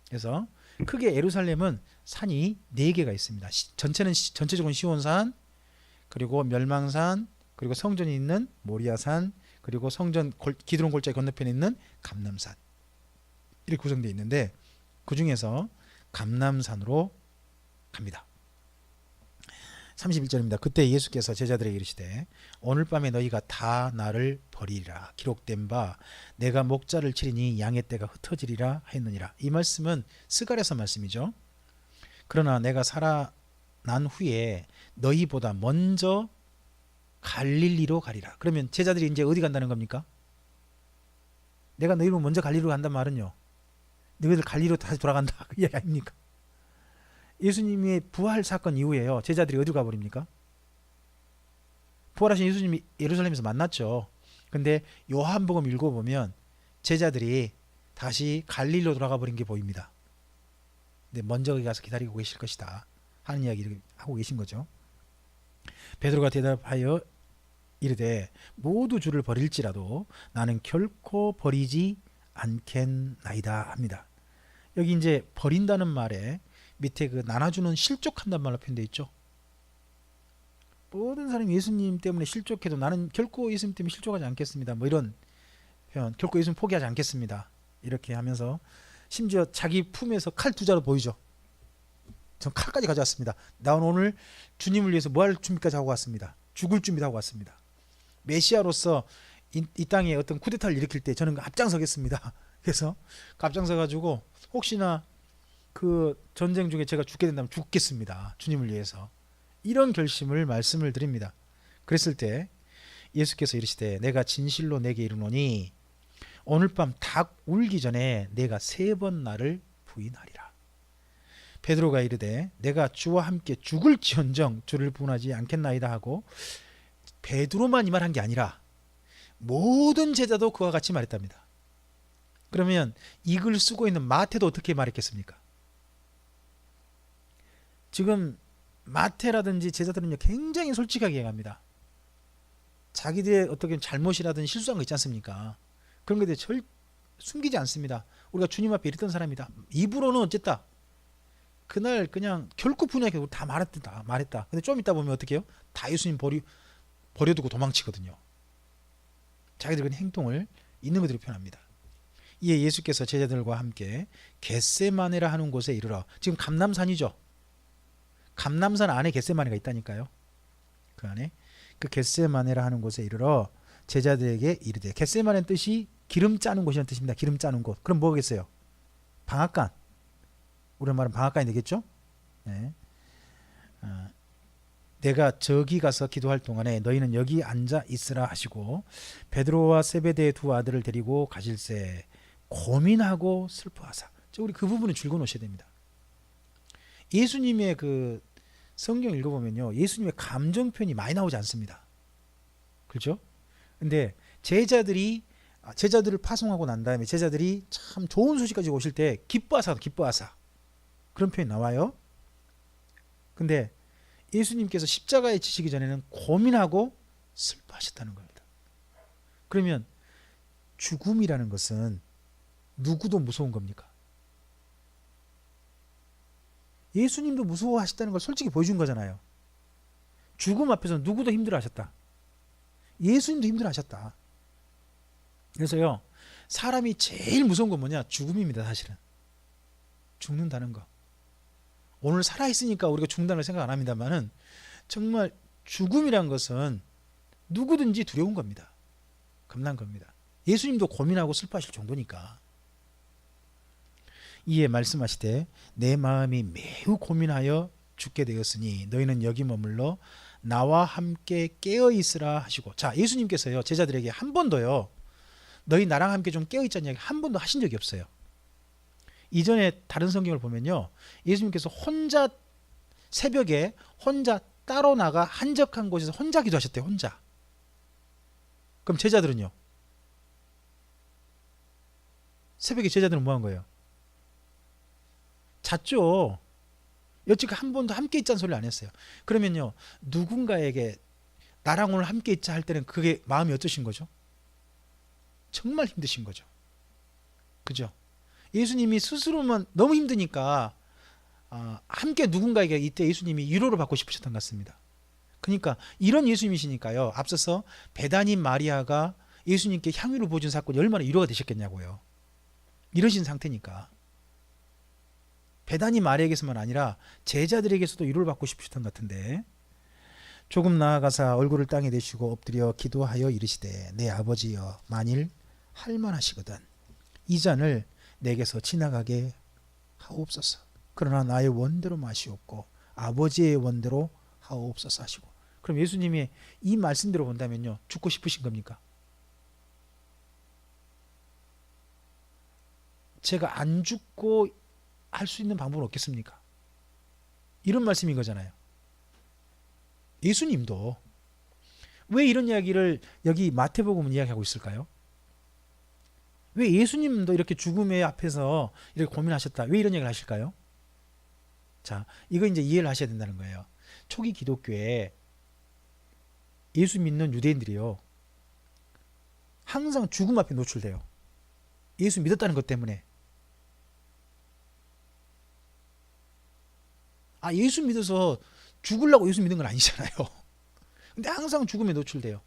Speaker 1: 그래서 크게 예루살렘은 산이 4개가 있습니다. 전체적으로 시온산, 그리고 멸망산, 그리고 성전이 있는 모리아산, 그리고 기드론 골짜기 건너편에 있는 감람산, 이렇게 구성되어 있는데 그 중에서 감람산으로 갑니다. 31절입니다. 그때 예수께서 제자들에게 이르시되 오늘 밤에 너희가 다 나를 버리리라. 기록된 바 내가 목자를 치리니 양의 떼가 흩어지리라 하였느니라. 이 말씀은 스가랴서 말씀이죠. 그러나 내가 살아난 후에 너희보다 먼저 갈릴리로 가리라. 그러면 제자들이 이제 어디 간다는 겁니까? 내가 너희로 먼저 갈릴리로 간단 말은요, 너희들 갈릴리로 다시 돌아간다 그 이야기 아닙니까? 예수님의 부활 사건 이후에요, 제자들이 어디로 가버립니까? 부활하신 예수님이 예루살렘에서 만났죠. 근데 요한복음 읽어보면 제자들이 다시 갈릴리로 돌아가 버린 게 보입니다. 근데 먼저 거기 가서 기다리고 계실 것이다 하는 이야기를 하고 계신 거죠. 베드로가 대답하여 이르되 모두 주를 버릴지라도 나는 결코 버리지 않겠나이다 합니다. 여기 이제 버린다는 말에 밑에 그 나눠주는 실족한다는 말로 표현되어 있죠. 모든 사람이 예수님 때문에 실족해도 나는 결코 예수님 때문에 실족하지 않겠습니다. 뭐 이런 표현, 결코 예수님 포기하지 않겠습니다. 이렇게 하면서 심지어 자기 품에서 칼 두 자루 보이죠. 전 칼까지 가져왔습니다. 나 오늘 주님을 위해서 뭐 할 준비까지 하고 왔습니다. 죽을 준비도 하고 왔습니다. 메시아로서 이 땅에 어떤 쿠데타를 일으킬 때 저는 앞장서겠습니다. 그래서 앞장서 가지고 혹시나 그 전쟁 중에 제가 죽게 된다면 죽겠습니다. 주님을 위해서. 이런 결심을 말씀을 드립니다. 그랬을 때 예수께서 이르시되 내가 진실로 내게 이르노니 오늘 밤 닭 울기 전에 내가 3번 나를 부인하리라. 베드로가 이르되 내가 주와 함께 죽을지언정 주를 부인하지 않겠나이다 하고 베드로만 이 말 한 게 아니라 모든 제자도 그와 같이 말했답니다. 그러면 이 글 쓰고 있는 마태도 어떻게 말했겠습니까? 지금 마태라든지 제자들은요 굉장히 솔직하게 얘기합니다. 자기들의 어떻게 잘못이라든지 실수한 거 있지 않습니까? 그런 것에 숨기지 않습니다. 우리가 주님 앞에 이랬던 사람이다. 입으로는 어쨌다. 그날 그냥 결코 분야하게 다 말했다. 근데 좀 이따 보면 어떻게 해요? 다 예수님 버려두고 도망치거든요. 자기들 그 행동을 있는 그대로 표현합니다. 이에 예수께서 제자들과 함께 겟세마네라 하는 곳에 이르러, 지금 감람산이죠. 감람산 안에 겟세마네가 있다니까요. 그 안에 그 겟세마네라 하는 곳에 이르러 제자들에게 이르되, 겟세마네는 뜻이 기름 짜는 곳이라는 뜻입니다. 기름 짜는 곳. 그럼 뭐겠어요? 방앗간. 우리가 말하면 방앗간이 되겠죠? 네. 내가 저기 가서 기도할 동안에 너희는 여기 앉아 있으라 하시고 베드로와 세베대의 2 아들을 데리고 가실새 고민하고 슬퍼하사. 우리 그 부분을 줄여 놓으셔야 됩니다. 예수님의 그 성경 읽어보면요, 예수님의 감정 표현이 많이 나오지 않습니다. 그렇죠? 근데 제자들을 파송하고 난 다음에 제자들이 참 좋은 소식 가지고 오실 때 기뻐하사 그런 표현이 나와요. 근데 예수님께서 십자가에 지시기 전에는 고민하고 슬퍼하셨다는 겁니다. 그러면 죽음이라는 것은 누구도 무서운 겁니까? 예수님도 무서워하셨다는 걸 솔직히 보여준 거잖아요. 죽음 앞에서 누구도 힘들어하셨다. 예수님도 힘들어하셨다. 그래서요, 사람이 제일 무서운 건 뭐냐? 죽음입니다. 사실은 죽는다는 거. 오늘 살아있으니까 우리가 죽는다는 걸 생각 안 합니다만은 정말 죽음이란 것은 누구든지 두려운 겁니다. 겁난 겁니다. 예수님도 고민하고 슬퍼하실 정도니까. 이에 말씀하시되 내 마음이 매우 고민하여 죽게 되었으니 너희는 여기 머물러 나와 함께 깨어 있으라 하시고. 자, 예수님께서요 제자들에게 한 번도요 너희 나랑 함께 좀 깨어 있자는 이야기 한 번도 하신 적이 없어요. 이전에 다른 성경을 보면요, 예수님께서 혼자 새벽에 혼자 따로 나가 한적한 곳에서 혼자 기도하셨대요. 혼자. 그럼 제자들은요? 새벽에 제자들은 뭐 한 거예요? 잤죠. 여태까지 한 번도 함께 있자는 소리를 안 했어요. 그러면요, 누군가에게 나랑 오늘 함께 있자 할 때는 그게 마음이 어떠신 거죠? 정말 힘드신 거죠. 그죠? 예수님이 스스로만 너무 힘드니까 함께 누군가에게 이때 예수님이 위로를 받고 싶으셨던 것 같습니다. 그러니까 이런 예수님이시니까요, 앞서서 베다니 마리아가 예수님께 향유를 부어준 사건이 얼마나 위로가 되셨겠냐고요. 이러신 상태니까. 베다니 마리아에게서만 아니라 제자들에게서도 위로를 받고 싶으셨던 것 같은데, 조금 나아가사 얼굴을 땅에 대시고 엎드려 기도하여 이르시되 내 아버지여, 만일 할만하시거든 이 잔을 내게서 지나가게 하옵소서. 그러나 나의 원대로 마시옵고 아버지의 원대로 하옵소서 하시고. 그럼 예수님이 이 말씀대로 본다면요, 죽고 싶으신 겁니까? 제가 안 죽고 할 수 있는 방법은 없겠습니까? 이런 말씀인 거잖아요. 예수님도 왜 이런 이야기를 여기 마태복음은 이야기하고 있을까요? 왜 예수님도 이렇게 죽음의 앞에서 이렇게 고민하셨다, 왜 이런 얘기를 하실까요? 자, 이거 이제 이해를 하셔야 된다는 거예요. 초기 기독교에 예수 믿는 유대인들이요, 항상 죽음 앞에 노출돼요. 예수 믿었다는 것 때문에. 예수 믿어서 죽으려고 예수 믿는 건 아니잖아요. 근데 항상 죽음에 노출돼요.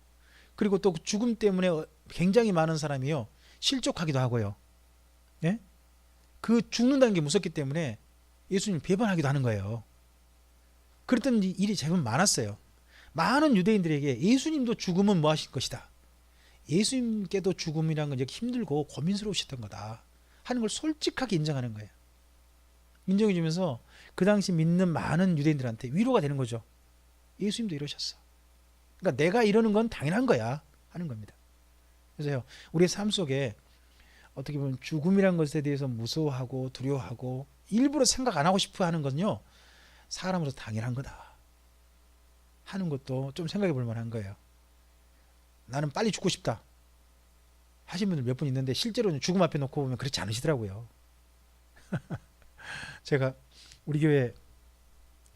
Speaker 1: 그리고 또 그 죽음 때문에 굉장히 많은 사람이요 실족하기도 하고요. 예? 그 죽는다는 게 무섭기 때문에 예수님 배반하기도 하는 거예요. 그랬던 일이 제법 많았어요. 많은 유대인들에게 예수님도 죽음은 뭐 하실 것이다. 예수님께도 죽음이란 건 힘들고 고민스러우셨던 거다 하는 걸 솔직하게 인정하는 거예요. 인정해 주면서 그 당시 믿는 많은 유대인들한테 위로가 되는 거죠. 예수님도 이러셨어. 그러니까 내가 이러는 건 당연한 거야 하는 겁니다. 그래서요, 우리의 삶 속에 어떻게 보면 죽음이란 것에 대해서 무서워하고 두려워하고 일부러 생각 안 하고 싶어 하는 건요, 사람으로서 당연한 거다 하는 것도 좀 생각해 볼 만한 거예요. 나는 빨리 죽고 싶다 하신 분들 몇 분 있는데 실제로는 죽음 앞에 놓고 보면 그렇지 않으시더라고요. 제가 우리 교회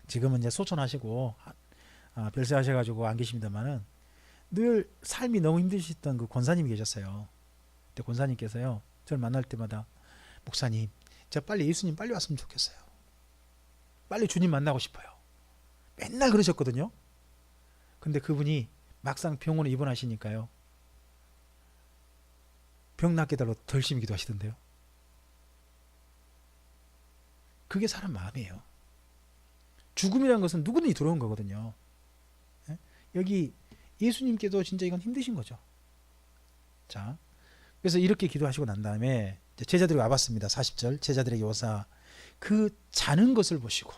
Speaker 1: 지금은 이제 소천하시고 별세하셔가지고 안 계십니다만은 늘 삶이 너무 힘드셨던 그 권사님이 계셨어요. 그때 권사님께서요 저를 만날 때마다 목사님, 제가 빨리 예수님 빨리 왔으면 좋겠어요. 빨리 주님 만나고 싶어요. 맨날 그러셨거든요. 근데 그분이 막상 병원에 입원하시니까요, 병 낫게 달라고 더 열심히 기도하시던데요. 그게 사람 마음이에요. 죽음이라는 것은 누구든지 들어온 거거든요. 예? 여기 예수님께도 진짜 이건 힘드신 거죠. 자, 그래서 이렇게 기도하시고 난 다음에 제자들이 와봤습니다. 40절 제자들에게 오사 그 자는 것을 보시고,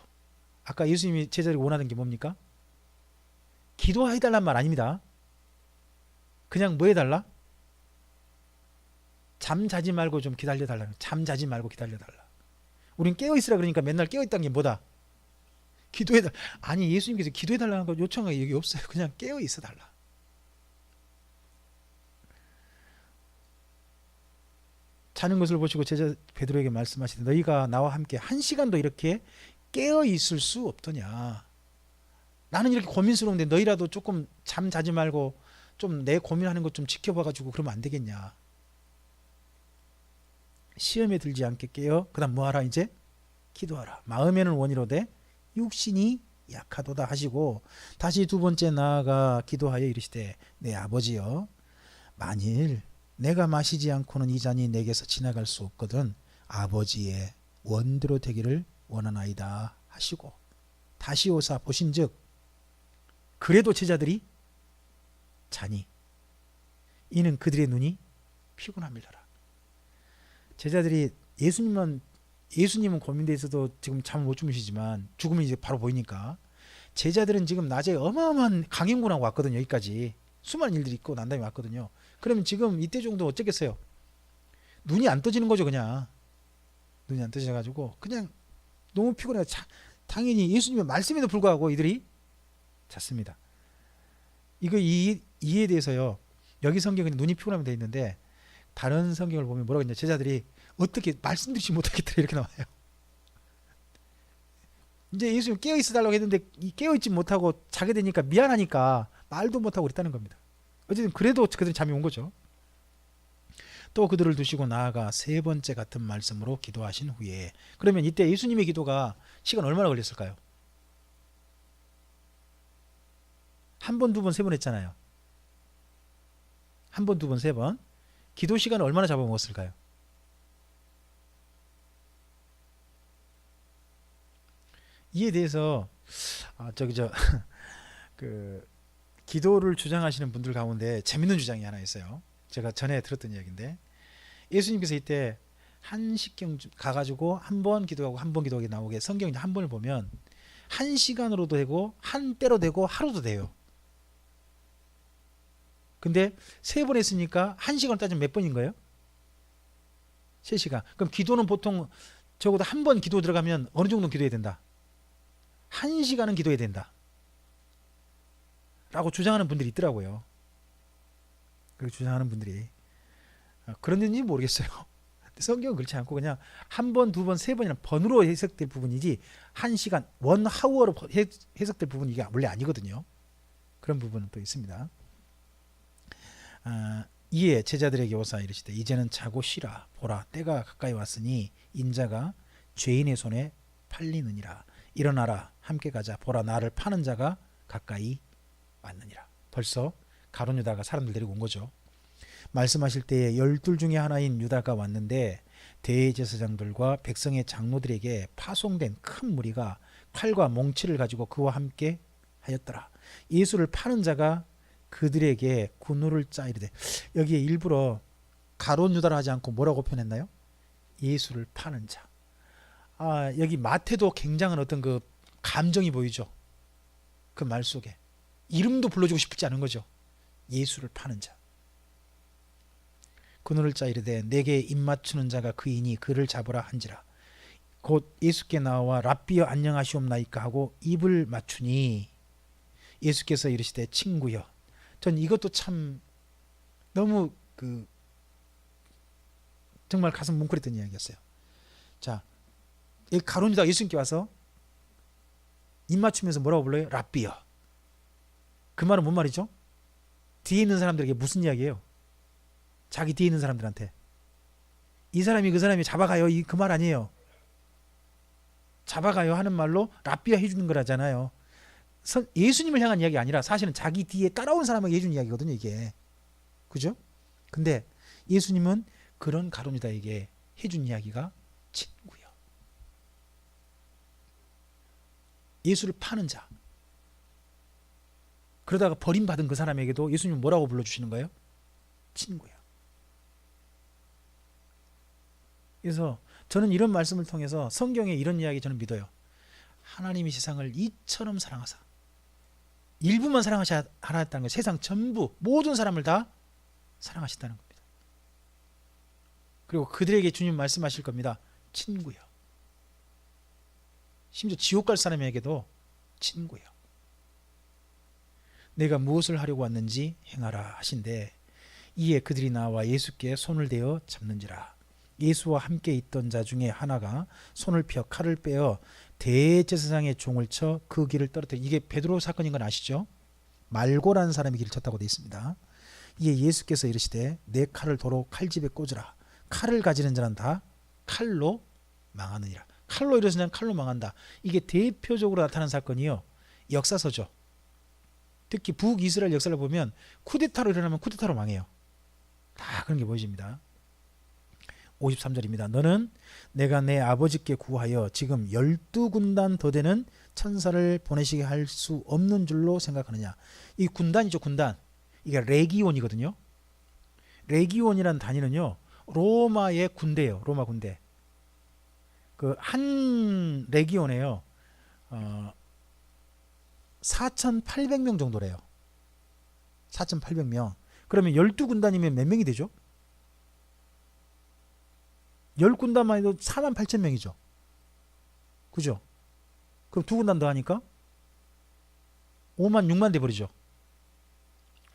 Speaker 1: 아까 예수님이 제자들이 원하던 게 뭡니까? 기도해달란 말 아닙니다. 그냥 뭐 해달라? 잠 자지 말고 좀 기다려달라. 잠 자지 말고 기다려달라. 우린 깨어있으라 그러니까 맨날 깨어있다는 게 뭐다? 기도해달라. 아니, 예수님께서 기도해달라는 거 요청한 게 여기 없어요. 그냥 깨어있어 달라. 자는 것을 보시고 제자 베드로에게 말씀하시되 너희가 나와 함께 1시간도 이렇게 깨어있을 수 없더냐. 나는 이렇게 고민스러운데 너희라도 조금 잠 자지 말고 좀 내 고민하는 것 좀 지켜봐가지고 그러면 안 되겠냐. 시험에 들지 않게 깨어 그 다음 뭐하라? 이제 기도하라. 마음에는 원이로되 육신이 약하도다 하시고 다시 두 번째 나아가 기도하여 이르시되 내 아버지여, 만일 내가 마시지 않고는 이 잔이 내게서 지나갈 수 없거든 아버지의 원대로 되기를 원하나이다 하시고 다시 오사 보신즉 그래도 제자들이 자니 이는 그들의 눈이 피곤함이더라. 제자들이 예수님은 고민돼 있어도 지금 잠을 못 주무시지만 죽음이 이제 바로 보이니까 제자들은 지금 낮에 어마어마한 강행군하고 왔거든요. 여기까지 수많은 일들이 있고 난 다음에 왔거든요. 그러면 지금 이때 정도 어쩌겠어요? 눈이 안 떠지는 거죠. 그냥 눈이 안 떠져가지고 그냥 너무 피곤해요. 당연히 예수님의 말씀에도 불구하고 이들이 잤습니다. 이에 대해서요, 여기 성경은 눈이 피곤하면 되어 있는데 다른 성경을 보면 뭐라고 했냐, 제자들이 어떻게 말씀드리지 못하겠더라 이렇게 나와요. 이제 예수님 깨어있어 달라고 했는데 깨어있지 못하고 자게 되니까 미안하니까 말도 못하고 그랬다는 겁니다. 어쨌든 그래도 그들은 잠이 온 거죠. 또 그들을 두시고 나아가 세 번째 같은 말씀으로 기도하신 후에, 그러면 이때 예수님의 기도가 시간 얼마나 걸렸을까요? 한 번, 두 번, 세 번 했잖아요. 한 번, 두 번, 세 번. 기도 시간을 얼마나 잡아먹었을까요? 이에 대해서 그 기도를 주장하시는 분들 가운데 재밌는 주장이 하나 있어요. 제가 전에 들었던 이야기인데 예수님께서 이때 한식경 가가지고 한 번 기도하고 한 번 기도하게 나오게 성경 한 번을 보면 1시간으로도 되고 한때로 되고 하루도 돼요. 근데 세 번 했으니까 1시간 따지면 몇 번인 거예요? 3시간. 그럼 기도는 보통 적어도 한 번 기도 들어가면 어느 정도 기도해야 된다? 1시간은 기도해야 된다 라고 주장하는 분들이 있더라고요. 그렇게 주장하는 분들이 그런지 모르겠어요. 성경은 그렇지 않고 그냥 한 번, 두 번, 세 번이나 번으로 해석될 부분이지 1시간, 원 하워로 해석될 부분이 이게 원래 아니거든요. 그런 부분은 또 있습니다. 이에 제자들에게 오사 이르시되 이제는 자고 쉬라. 보라, 때가 가까이 왔으니 인자가 죄인의 손에 팔리느니라. 일어나라, 함께 가자. 보라, 나를 파는 자가 가까이 왔느니라. 벌써 가룟 유다가 사람들 데리고 온 거죠. 말씀하실 때에 12 중에 하나인 유다가 왔는데 대제사장들과 백성의 장로들에게 파송된 큰 무리가 칼과 몽치를 가지고 그와 함께 하였더라. 예수를 파는 자가 그들에게 군우를 짜이르되, 여기에 일부러 가룟 유다를 하지 않고 뭐라고 표현했나요? 예수를 파는 자. 여기 마태도 굉장한 어떤 그 감정이 보이죠. 그 말 속에 이름도 불러주고 싶지 않은 거죠. 예수를 파는 자. 그노를 짜이르되 내게 입맞추는 자가 그이니 그를 잡으라 한지라. 곧 예수께 나와 랍비여 안녕하시옵나이까 하고 입을 맞추니 예수께서 이르시되 친구여. 전 이것도 참 너무 정말 가슴 뭉클했던 이야기였어요. 자, 가룟 유다가 예수님께 와서 입 맞추면서 뭐라고 불러요? 랍비여. 그 말은 뭔 말이죠? 뒤에 있는 사람들에게 무슨 이야기예요? 자기 뒤에 있는 사람들한테 이 사람이 그 사람이 잡아가요, 그 말 아니에요. 잡아가요 하는 말로 랍비야 해주는 거라잖아요. 예수님을 향한 이야기 아니라 사실은 자기 뒤에 따라온 사람에게 해주는 이야기거든요, 이게. 그죠? 근데 예수님은 그런 가룟 유다에게 해준 이야기가 친구요. 예수를 파는 자. 그러다가 버림받은 그 사람에게도 예수님은 뭐라고 불러주시는 거예요? 친구요. 그래서 저는 이런 말씀을 통해서 성경에 이런 이야기 저는 믿어요. 하나님이 세상을 이처럼 사랑하사, 일부만 사랑하지 않았다는 거, 세상 전부 모든 사람을 다 사랑하셨다는 겁니다. 그리고 그들에게 주님 말씀하실 겁니다. 친구요. 심지어 지옥 갈 사람에게도 친구요. 내가 무엇을 하려고 왔는지 행하라 하신대. 이에 그들이 나와 예수께 손을 대어 잡는지라. 예수와 함께 있던 자 중에 하나가 손을 펴 칼을 빼어 대제사장의 종을 쳐 그 길을 떨어뜨려. 이게 베드로 사건인 건 아시죠? 말고라는 사람이 길을 쳤다고 되어 있습니다. 이에 예수께서 이르시되 내 칼을 도로 칼집에 꽂으라. 칼을 가지는 자는 다 칼로 망하느니라. 칼로 일어서는 자는 칼로 망한다. 이게 대표적으로 나타난 사건이요, 역사서죠. 특히 북이스라엘 역사를 보면 쿠데타로 일어나면 쿠데타로 망해요. 다 그런 게 보여집니다. 53절입니다. 너는 내가 내 아버지께 구하여 지금 12군단 더 되는 천사를 보내시게 할 수 없는 줄로 생각하느냐. 이 군단이죠, 군단. 이게 레기온이거든요. 레기온이라는 단위는요, 로마의 군대예요. 로마 군대. 그 한 레기온에요 4,800명 정도래요. 4,800명. 그러면 12군단이면 몇 명이 되죠? 10군단만 해도 48,000명이죠. 그죠? 그럼 2군단 더 하니까 5만 6만 돼버리죠.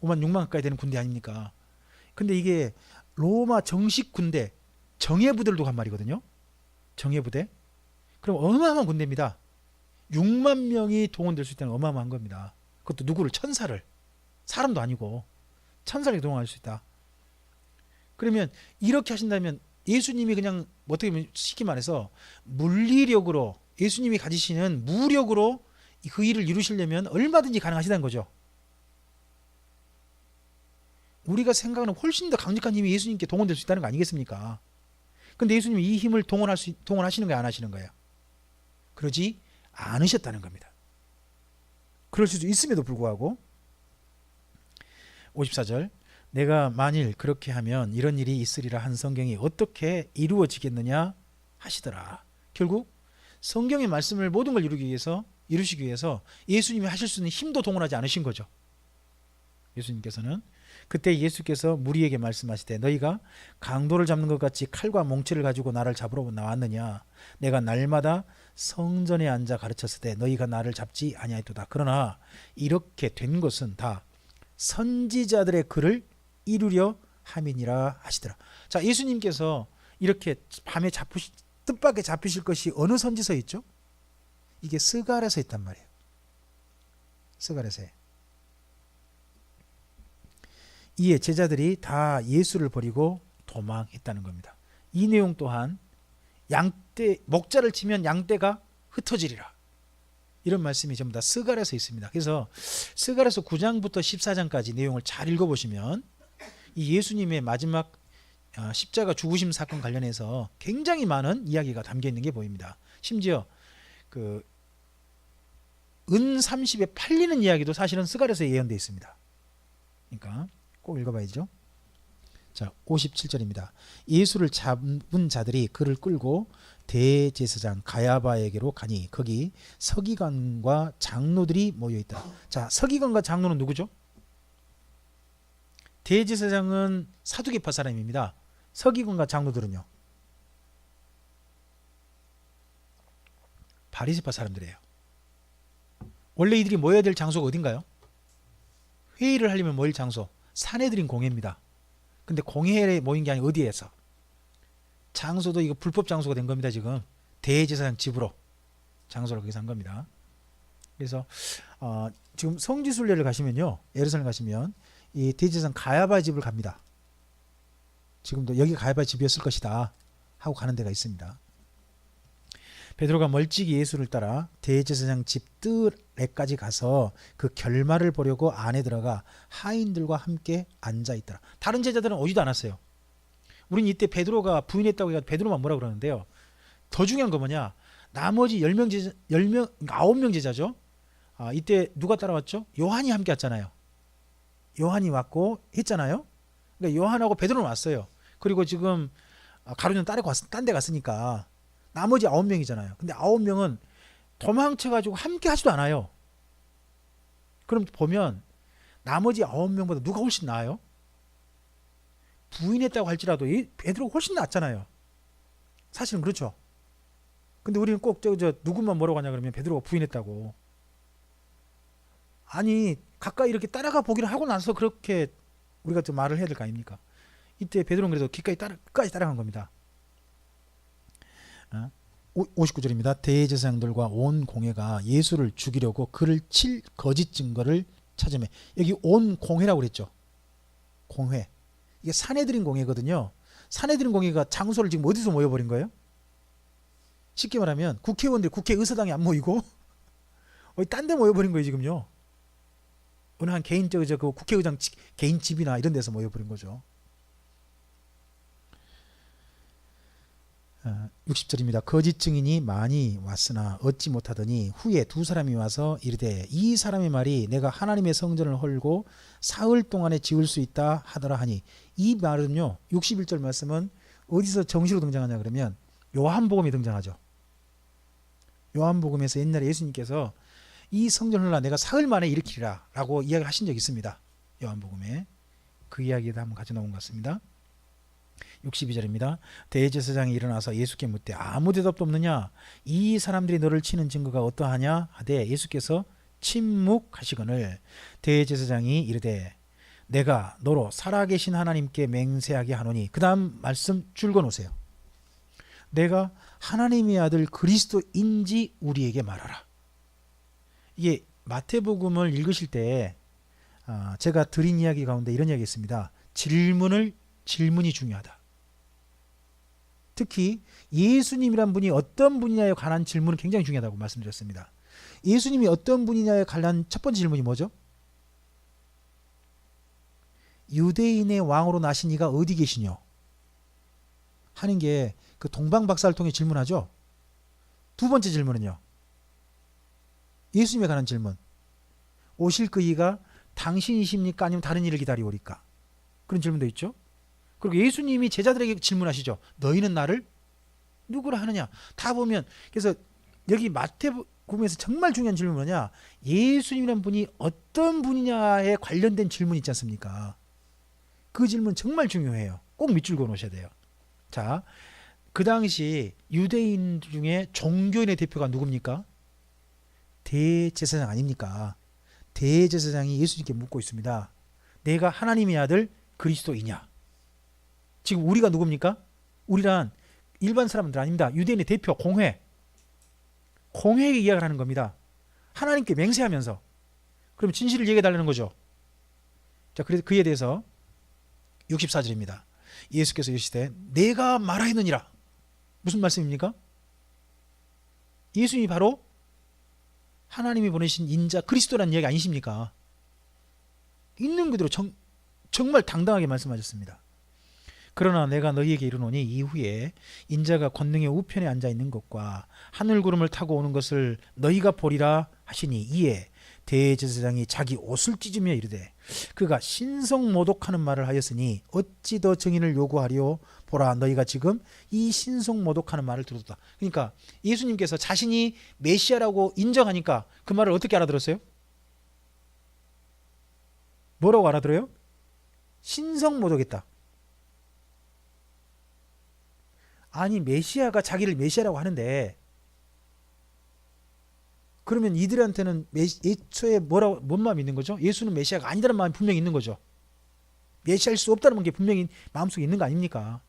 Speaker 1: 5만 6만 가까이 되는 군대 아닙니까? 근데 이게 로마 정식 군대, 정예부대들도 간 말이거든요. 정예부대. 그럼 어마어마한 군대입니다. 6만 명이 동원될 수 있다는 어마어마한 겁니다. 그것도 누구를? 천사를. 사람도 아니고 천사를 동원할 수 있다. 그러면 이렇게 하신다면 예수님이 그냥 어떻게 보면 쉽게 말해서 물리력으로, 예수님이 가지시는 무력으로 그 일을 이루시려면 얼마든지 가능하시다는 거죠. 우리가 생각하는 훨씬 더 강력한 힘이 예수님께 동원될 수 있다는 거 아니겠습니까? 근데 예수님이 이 힘을 동원하시는 거예요, 안 하시는 거예요? 그러지 않으셨다는 겁니다. 그럴 수도 있음에도 불구하고 54절 내가 만일 그렇게 하면 이런 일이 있으리라 한 성경이 어떻게 이루어지겠느냐 하시더라. 결국 성경의 말씀을 모든 걸 이루시기 위해서 예수님이 하실 수 있는 힘도 동원하지 않으신 거죠. 예수님께서는 그때 예수께서 무리에게 말씀하시되 너희가 강도를 잡는 것 같이 칼과 몽치를 가지고 나를 잡으러 나왔느냐. 내가 날마다 성전에 앉아 가르쳤을 때 너희가 나를 잡지 아니하였도다. 그러나 이렇게 된 것은 다 선지자들의 글을 이루려 함이니라 하시더라. 자, 예수님께서 이렇게 밤에 뜻밖에 잡히실 것이 어느 선지서에 있죠? 이게 스갈에서 있단 말이에요. 스갈에서. 이에 제자들이 다 예수를 버리고 도망했다는 겁니다. 이 내용 또한 양떼, 먹자를 치면 양떼가 흩어지리라. 이런 말씀이 전부 다 스가랴서 있습니다. 그래서 스가랴서 9장부터 14장까지 내용을 잘 읽어보시면 이 예수님의 마지막 십자가 죽으심 사건 관련해서 굉장히 많은 이야기가 담겨 있는 게 보입니다. 심지어 그 은 30에 팔리는 이야기도 사실은 스가랴서에 예언되어 있습니다. 그러니까 꼭 읽어봐야죠. 자, 57절입니다. 예수를 잡은 자들이 그를 끌고 대제사장 가야바에게로 가니 거기 서기관과 장로들이 모여 있다. 자, 서기관과 장로는 누구죠? 대제사장은 사두개파 사람입니다. 서기관과 장로들은요? 바리새파 사람들이에요. 원래 이들이 모여야 될 장소가 어딘가요? 회의를 하려면 모일 장소, 사내들인 공회입니다. 근데 공회에 모인 게 아니라 어디에서? 장소도 이거 불법 장소가 된 겁니다. 지금 대제사장 집으로 장소를 거기서 한 겁니다. 그래서 지금 성지순례를 가시면요, 예루살렘 가시면 이 대제사장 가야바 집을 갑니다. 지금도 여기 가야바 집이었을 것이다 하고 가는 데가 있습니다. 베드로가 멀찍이 예수를 따라 대제사장 집 뜰에까지 가서 그 결말을 보려고 안에 들어가 하인들과 함께 앉아 있더라. 다른 제자들은 오지도 않았어요. 우리는 이때 베드로가 부인했다고 해서 베드로만 뭐라 그러는데요. 더 중요한 거 뭐냐? 나머지 10명 제자, 10명, 9명 제자죠. 이때 누가 따라왔죠? 요한이 함께 왔잖아요. 요한이 왔고 했잖아요. 그러니까 요한하고 베드로는 왔어요. 그리고 지금 가룟유다 딴 데 갔으니까 나머지 9명이잖아요. 근데 9명은 도망쳐가지고 함께 하지도 않아요. 그럼 보면 나머지 9명보다 누가 훨씬 나아요? 부인했다고 할지라도 베드로가 훨씬 낫잖아요. 사실은 그렇죠. 근데 우리는 꼭 누구만 뭐라고 하냐 그러면 베드로가 부인했다고. 아니 가까이 이렇게 따라가 보기를 하고 나서 그렇게 우리가 좀 말을 해야 될 거 아닙니까? 이때 베드로는 그래도 끝까지 따라간 겁니다. 59절입니다. 대제사장들과 온 공회가 예수를 죽이려고 그를 칠 거짓 증거를 찾으며, 여기 온 공회라고 그랬죠. 공회. 이게 사내들인 공회거든요. 사내들인 공회가 장소를 지금 어디서 모여버린 거예요? 쉽게 말하면 국회의원들이 국회의사당에 안 모이고 딴 데 모여버린 거예요 지금요. 어느 한 개인 그 국회의장 개인 집이나 이런 데서 모여버린 거죠. 60절입니다. 거짓 증인이 많이 왔으나 얻지 못하더니 후에 두 사람이 와서 이르되 이 사람의 말이 내가 하나님의 성전을 헐고 사흘 동안에 지을 수 있다 하더라 하니, 이 말은요 61절 말씀은 어디서 정시로 등장하냐 그러면 요한복음에 등장하죠. 요한복음에서 옛날에 예수님께서 이 성전을 내가 사흘 만에 일으키리라 라고 이야기를 하신 적이 있습니다. 요한복음에 그 이야기도 한번 가져놓은 것 같습니다. 62절입니다. 대제사장이 일어나서 예수께 묻되 아무 대답도 없느냐? 이 사람들이 너를 치는 증거가 어떠하냐? 하되 예수께서 침묵하시거늘 대제사장이 이르되 내가 너로 살아계신 하나님께 맹세하게 하노니, 그 다음 말씀 줄거 놓으세요. 내가 하나님의 아들 그리스도인지 우리에게 말하라. 이게 마태복음을 읽으실 때 제가 드린 이야기 가운데 이런 이야기 있습니다. 질문이 중요하다. 특히 예수님이란 분이 어떤 분이냐에 관한 질문은 굉장히 중요하다고 말씀드렸습니다. 예수님이 어떤 분이냐에 관한 첫 번째 질문이 뭐죠? 유대인의 왕으로 나신 이가 어디 계시뇨? 하는 게 그 동방박사를 통해 질문하죠. 두 번째 질문은요, 예수님에 관한 질문. 오실 그 이가 당신이십니까? 아니면 다른 이를 기다리오리까? 그런 질문도 있죠. 그리고 예수님이 제자들에게 질문하시죠. 너희는 나를 누구라 하느냐? 다 보면, 그래서 여기 마태복음에서 정말 중요한 질문은 뭐냐? 예수님이란 분이 어떤 분이냐에 관련된 질문 있지 않습니까? 그 질문 정말 중요해요. 꼭 밑줄 그어 놓으셔야 돼요. 자, 그 당시 유대인 중에 종교인의 대표가 누굽니까? 대제사장 아닙니까? 대제사장이 예수님께 묻고 있습니다. 내가 하나님의 아들 그리스도이냐? 지금 우리가 누굽니까? 우리란 일반 사람들 아닙니다. 유대인의 대표 공회에게 이야기를 하는 겁니다. 하나님께 맹세하면서. 그럼 진실을 얘기해 달라는 거죠. 자, 그래서 그에 대해서 64절입니다. 예수께서 이르시되 내가 말하였느니라. 무슨 말씀입니까? 예수님이 바로 하나님이 보내신 인자 그리스도라는 이야기 아니십니까? 있는 그대로 정말 당당하게 말씀하셨습니다. 그러나 내가 너희에게 이르노니 이후에 인자가 권능의 우편에 앉아 있는 것과 하늘 구름을 타고 오는 것을 너희가 보리라 하시니 이에 대제사장이 자기 옷을 찢으며 이르되 그가 신성모독하는 말을 하였으니 어찌 더 증인을 요구하리요 보라 너희가 지금 이 신성모독하는 말을 들었다. 그러니까 예수님께서 자신이 메시아라고 인정하니까 그 말을 어떻게 알아들었어요? 뭐라고 알아들어요? 신성모독했다. 아니 메시아가 자기를 메시아라고 하는데 그러면 이들한테는 애초에 뭔 마음이 있는 거죠? 예수는 메시아가 아니다는 마음이 분명히 있는 거죠. 메시아일 수 없다는 게 분명히 마음속에 있는 거 아닙니까?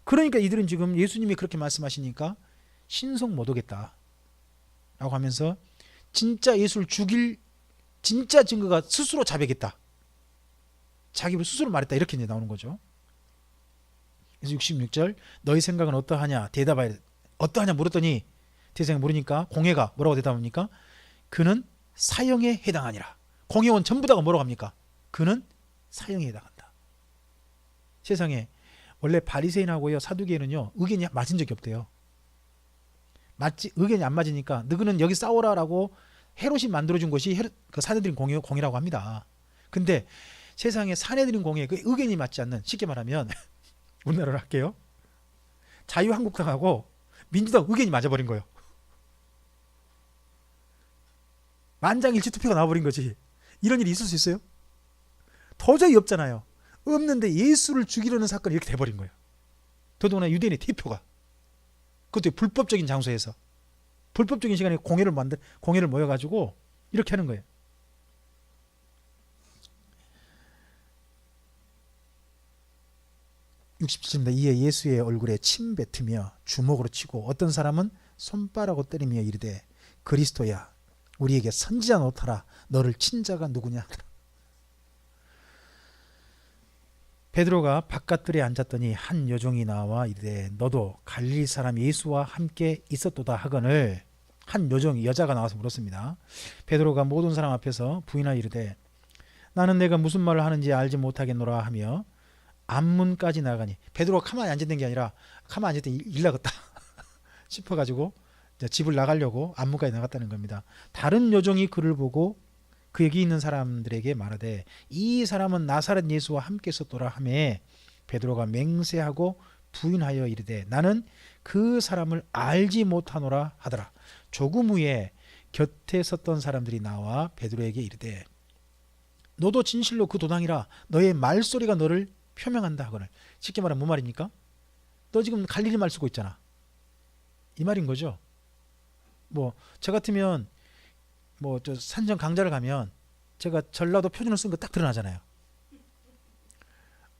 Speaker 1: 그러니까 이들은 지금 예수님이 그렇게 말씀하시니까 신성 못 오겠다 라고 하면서 진짜 예수를 죽일 진짜 증거가 스스로 자백했다. 자기 입으로 스스로 말했다. 이렇게 이제 나오는 거죠. 그래서 66절 너희 생각은 어떠하냐 대답하여 어떠하냐 물었더니 대상이 모르니까 공회가 뭐라고 대답합니까? 그는 사형에 해당하니라. 공회원 전부 다가 뭐라고 합니까? 그는 사형에 해당한다. 세상에 원래 바리새인하고요 사두개인은요 의견이 맞은 적이 없대요. 의견이 안 맞으니까 너희는 여기 싸우라라고 헤롯이 만들어준 것이 그 사내들인 공회라고 합니다. 근데 세상에 사내들인 공회 그 의견이 맞지 않는 쉽게 말하면 우리나라로 할게요. 자유한국당하고 민주당 의견이 맞아버린 거예요. 만장일치 투표가 나와버린 거지. 이런 일이 있을 수 있어요? 도저히 없잖아요. 없는데 예수를 죽이려는 사건이 이렇게 돼버린 거예요. 더더구나 유대인의 대표가 그것도 불법적인 장소에서 불법적인 시간에 공회를 모여가지고 이렇게 하는 거예요. (67절입니다) 이에 예수의 얼굴에 침 뱉으며 주먹으로 치고 어떤 사람은 손바닥으로 때리며 이르되 그리스도야 우리에게 선지자 노타라 너를 친 자가 누구냐. 베드로가 바깥들에 앉았더니 한 여종이 나와 이르되 너도 갈릴리 사람 예수와 함께 있었도다 하거늘 한 여자가 나와서 물었습니다. 베드로가 모든 사람 앞에서 부인하여 이르되 나는 내가 무슨 말을 하는지 알지 못하겠노라 하며 앞문까지 나가니 베드로가 가만히 앉았던 게 아니라 가만히 앉았더니 일 나갔다 싶어가지고 집을 나가려고 앞문까지 나갔다는 겁니다. 다른 여종이 그를 보고 그 여기 있는 사람들에게 말하되 이 사람은 나사렛 예수와 함께 있었더라 하매 베드로가 맹세하고 부인하여 이르되 나는 그 사람을 알지 못하노라 하더라. 조금 후에 곁에 섰던 사람들이 나와 베드로에게 이르되 너도 진실로 그 도당이라 너의 말소리가 너를 표명한다 하거늘. 쉽게 말하면 뭔 말입니까? 너 지금 갈릴리 말 쓰고 있잖아. 이 말인 거죠. 뭐 저 같으면 뭐 저 산전 강자를 가면 제가 전라도 표준을 쓴 거 딱 드러나잖아요.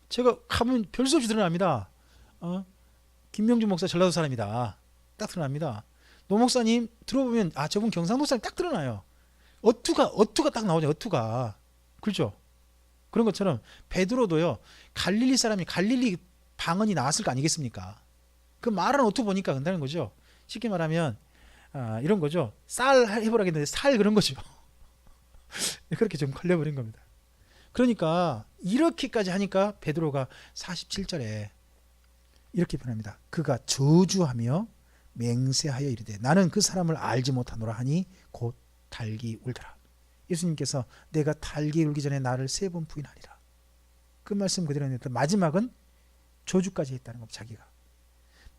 Speaker 1: 제가 가면 별 수 없이 드러납니다. 김명준 목사 전라도 사람이다. 딱 드러납니다. 노 목사님 들어보면 아 저분 경상도 사람 딱 드러나요. 어투가 딱 나오죠. 어투가. 그렇죠? 그런 것처럼 베드로도요. 갈릴리 사람이 갈릴리 방언이 나왔을 거 아니겠습니까? 그 말은 어투 보니까 그런다는 거죠. 쉽게 말하면 이런 거죠. 쌀 해보라겠는데 살 그런 거죠. 그렇게 좀 걸려버린 겁니다. 그러니까 이렇게까지 하니까 베드로가 47절에 이렇게 표현합니다. 그가 저주하며 맹세하여 이르되 나는 그 사람을 알지 못하노라 하니 곧 달기 울더라. 예수님께서 내가 달기 울기 전에 나를 3번 부인하리라. 그 말씀 그대로 했는데 마지막은 저주까지 했다는 겁니다. 자기가.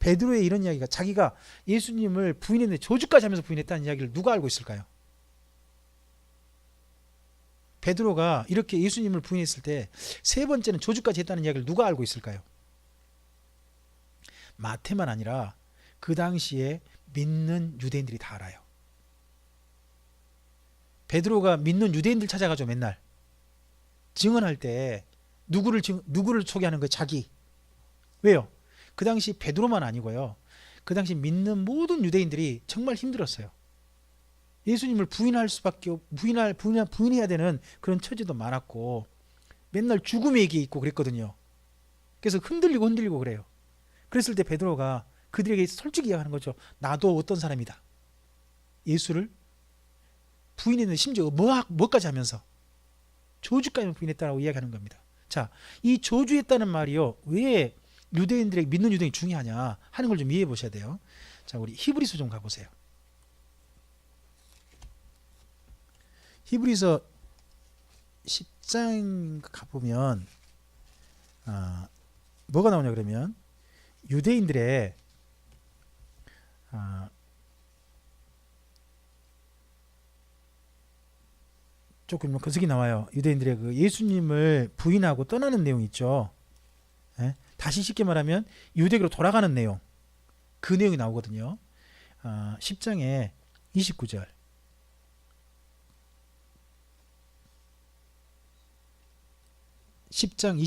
Speaker 1: 베드로의 이런 이야기가 자기가 예수님을 부인했는데 저주까지 하면서 부인했다는 이야기를 누가 알고 있을까요? 베드로가 이렇게 예수님을 부인했을 때 3번째는 저주까지 했다는 이야기를 누가 알고 있을까요? 마태만 아니라 그 당시에 믿는 유대인들이 다 알아요. 베드로가 믿는 유대인들 찾아가죠. 맨날 증언할 때 누구를 소개하는 거예요? 자기. 왜요? 그 당시 베드로만 아니고요. 그 당시 믿는 모든 유대인들이 정말 힘들었어요. 예수님을 부인해야 되는 그런 처지도 많았고 맨날 죽음의 얘기 있고 그랬거든요. 그래서 흔들리고 그래요. 그랬을 때 베드로가 그들에게 솔직히 이야기하는 거죠. 나도 어떤 사람이다. 예수를 부인했는데 심지어 뭐까지 하면서 저주까지 부인했다라고 이야기하는 겁니다. 자, 이 저주했다는 말이요. 왜 유대인들에게 믿는 유대인이 중요하냐 하는 걸 좀 이해해 보셔야 돼요. 자, 우리 히브리서 좀 가보세요. 히브리서 10장 가보면 뭐가 나오냐 그러면 유대인들의 조금 건석이 나와요. 유대인들의 그 예수님을 부인하고 떠나는 내용 있죠. 예? 다시 쉽게 말하면 유대교로 돌아가는 내용, 그 내용이 나오거든요. 10장에 29절. 10장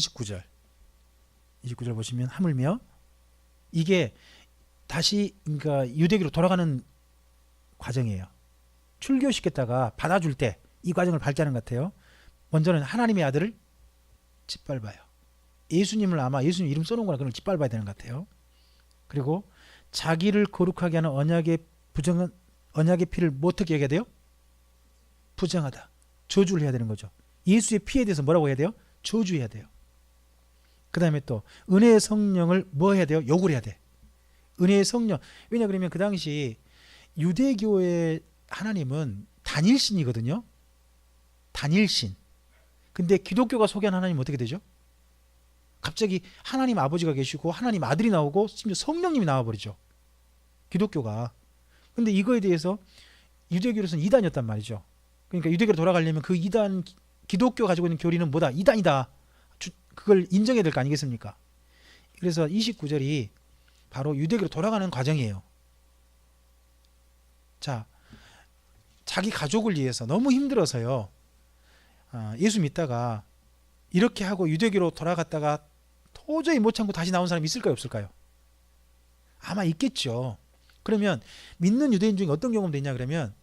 Speaker 1: 29절 보시면 하물며 이게 다시 그러니까 유대교로 돌아가는 과정이에요. 출교시켰다가 받아줄 때 이 과정을 밟자는 것 같아요. 먼저는 하나님의 아들을 짓밟아요. 예수님을 아마 예수님 이름 써놓은 거나 그걸 짓밟아야 되는 것 같아요. 그리고 자기를 거룩하게 하는 언약의 피를 뭐 어떻게 얘기해야 돼요? 부정하다. 저주를 해야 되는 거죠. 예수의 피에 대해서 뭐라고 해야 돼요? 저주해야 돼요. 그 다음에 또 은혜의 성령을 뭐 해야 돼요? 욕을 해야 돼. 은혜의 성령. 왜냐 그러면 그 당시 유대교의 하나님은 단일신이거든요. 단일신. 근데 기독교가 소개한 하나님은 어떻게 되죠? 갑자기 하나님 아버지가 계시고 하나님 아들이 나오고 심지어 성령님이 나와버리죠. 기독교가. 근데 이거에 대해서 유대교로서는 이단이었단 말이죠. 그러니까 유대교로 돌아가려면 그 이단 기독교 가지고 있는 교리는 뭐다? 이단이다. 그걸 인정해야 될 거 아니겠습니까? 그래서 29절이 바로 유대교로 돌아가는 과정이에요. 자, 자기 가족을 위해서 너무 힘들어서요. 예수 믿다가 이렇게 하고 유대교로 돌아갔다가 도저히 못 참고 다시 나온 사람이 있을까요? 없을까요? 아마 있겠죠. 그러면 믿는 유대인 중에 어떤 경험도 있냐 그러면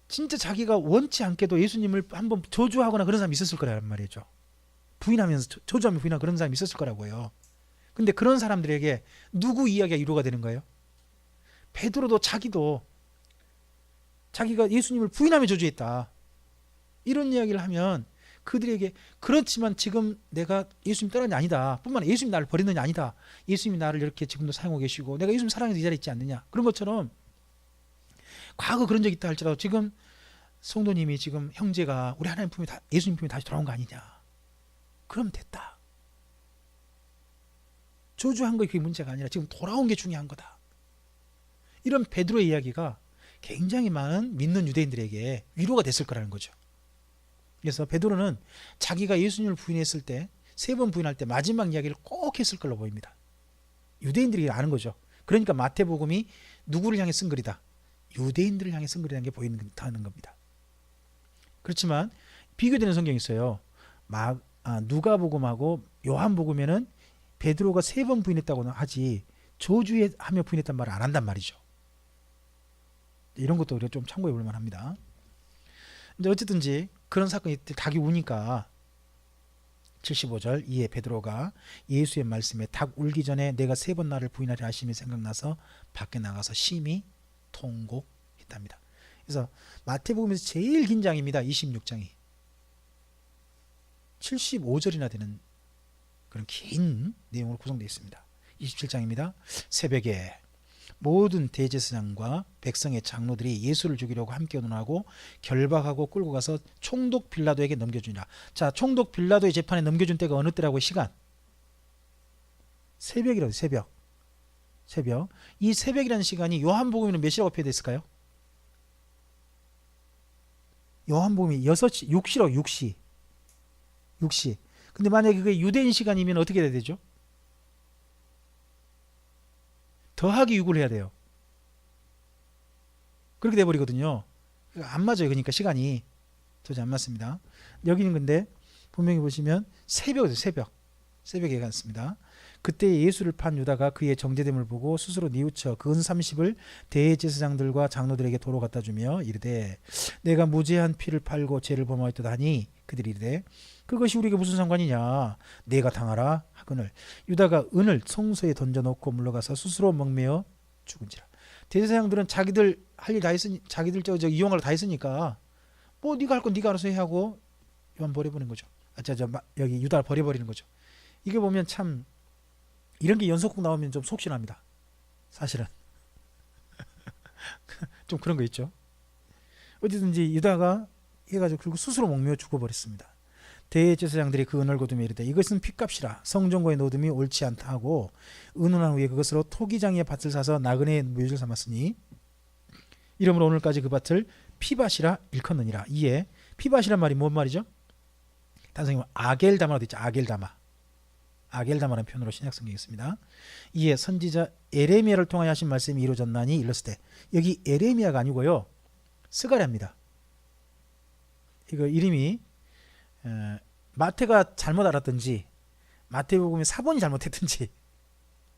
Speaker 1: 진짜 자기가 원치 않게도 예수님을 한번 저주하거나 그런 사람이 있었을 거란 말이죠. 부인하면서 저주하며 부인하고 그런 사람이 있었을 거라고요. 근데 그런 사람들에게 누구 이야기가 위로가 되는 거예요? 베드로도 자기가 예수님을 부인하며 저주했다. 이런 이야기를 하면 그들에게 그렇지만 지금 내가 예수님 떠난 게 아니다. 뿐만 아니라 예수님이 나를 버리는 게 아니다. 예수님이 나를 이렇게 지금도 사용하고 계시고 내가 예수님 사랑해서 이 자리에 있지 않느냐. 그런 것처럼 과거 그런 적 있다 할지라도 지금 성도님이 지금 형제가 우리 하나님 품에 예수님 품에 다시 돌아온 거 아니냐. 그럼 됐다. 저주한 거 그게 문제가 아니라 지금 돌아온 게 중요한 거다. 이런 베드로의 이야기가 굉장히 많은 믿는 유대인들에게 위로가 됐을 거라는 거죠. 그래서 베드로는 자기가 예수님을 부인했을 때 3번 부인할 때 마지막 이야기를 꼭 했을 걸로 보입니다. 유대인들이 아는 거죠. 그러니까 마태복음이 누구를 향해 쓴 글이다? 유대인들을 향해 쓴 글이라는 게 보이는 겁니다. 그렇지만 비교되는 성경이 있어요. 누가복음하고 요한복음에는 베드로가 3번 부인했다고는 하지 저주하며 부인했단 말을 안 한단 말이죠. 이런 것도 우리가 좀 참고해 볼 만합니다. 이제 어쨌든지 그런 사건이 닭이 우니까 75절 이에 베드로가 예수의 말씀에 닭 울기 전에 내가 3번 나를 부인하리 하심이 생각나서 밖에 나가서 심히 통곡했답니다. 그래서 마태복음에서 제일 긴 장입니다. 26장이 75절이나 되는 그런 긴 내용으로 구성되어 있습니다. 27장입니다. 새벽에 모든 대제사장과 백성의 장로들이 예수를 죽이려고 함께 논하고 결박하고 끌고 가서 총독 빌라도에게 넘겨주니라. 자, 총독 빌라도의 재판에 넘겨준 때가 어느 때라고요? 시간? 새벽이라고. 새벽. 이 새벽이라는 시간이 요한복음에는 몇 시라고 표현됐을까요? 요한복음이 6시, 6시라고. 6시. 근데 만약에 그게 유대인 시간이면 어떻게 돼야 되죠? 더하기 6을 해야 돼요. 그렇게 돼버리거든요. 안 맞아요. 그러니까 시간이 도저히 안 맞습니다. 여기는 근데 분명히 보시면 새벽에 갔습니다. 그때 예수를 판 유다가 그의 정죄됨을 보고 스스로 뉘우쳐 근 30을 대제사장들과 장로들에게 도로 갖다 주며 이르되 내가 무죄한 피를 팔고 죄를 범하였다 하니 그들이 이르되 그것이 우리에게 무슨 상관이냐 내가 당하라 하거늘 유다가 은을 성소에 던져놓고 물러가서 스스로 목매어 죽은지라. 대제사장들은 자기들 할 일 다 했으니 자기들 저 이용할 거 다 했으니까 뭐 네가 할 건 네가 알아서 해 하고 요한 버려버리는 거죠. 여기 유다를 버려버리는 거죠. 이게 보면 참 이런 게 연속곡 나오면 좀 속신합니다. 사실은 좀 그런 거 있죠. 어디든지 유다가 해가지고 결국 스스로 목매어 죽어버렸습니다. 대제사장들이 그 은을 거두며 이르되 이것은 핏값이라 성전고에 넣어둠이 옳지 않다 하고 의논한 후에 그것으로 토기장의 밭을 사서 나그네의 묘지를 삼았으니 이러므로 오늘까지 그 밭을 피밭이라 일컫느니라. 이에 피밭이란 말이 뭔 말이죠? 단성이면 아겔다마라도 있죠. 아겔다마라는 표현으로 신약성경에 있습니다. 이에 선지자 에레미야를 통하여 하신 말씀이 이루어졌나니 일렀을 때 여기 에레미야가 아니고요. 스가랴입니다. 이거 이름이 마태가 잘못 알았든지 마태복음의 사본이 잘못했든지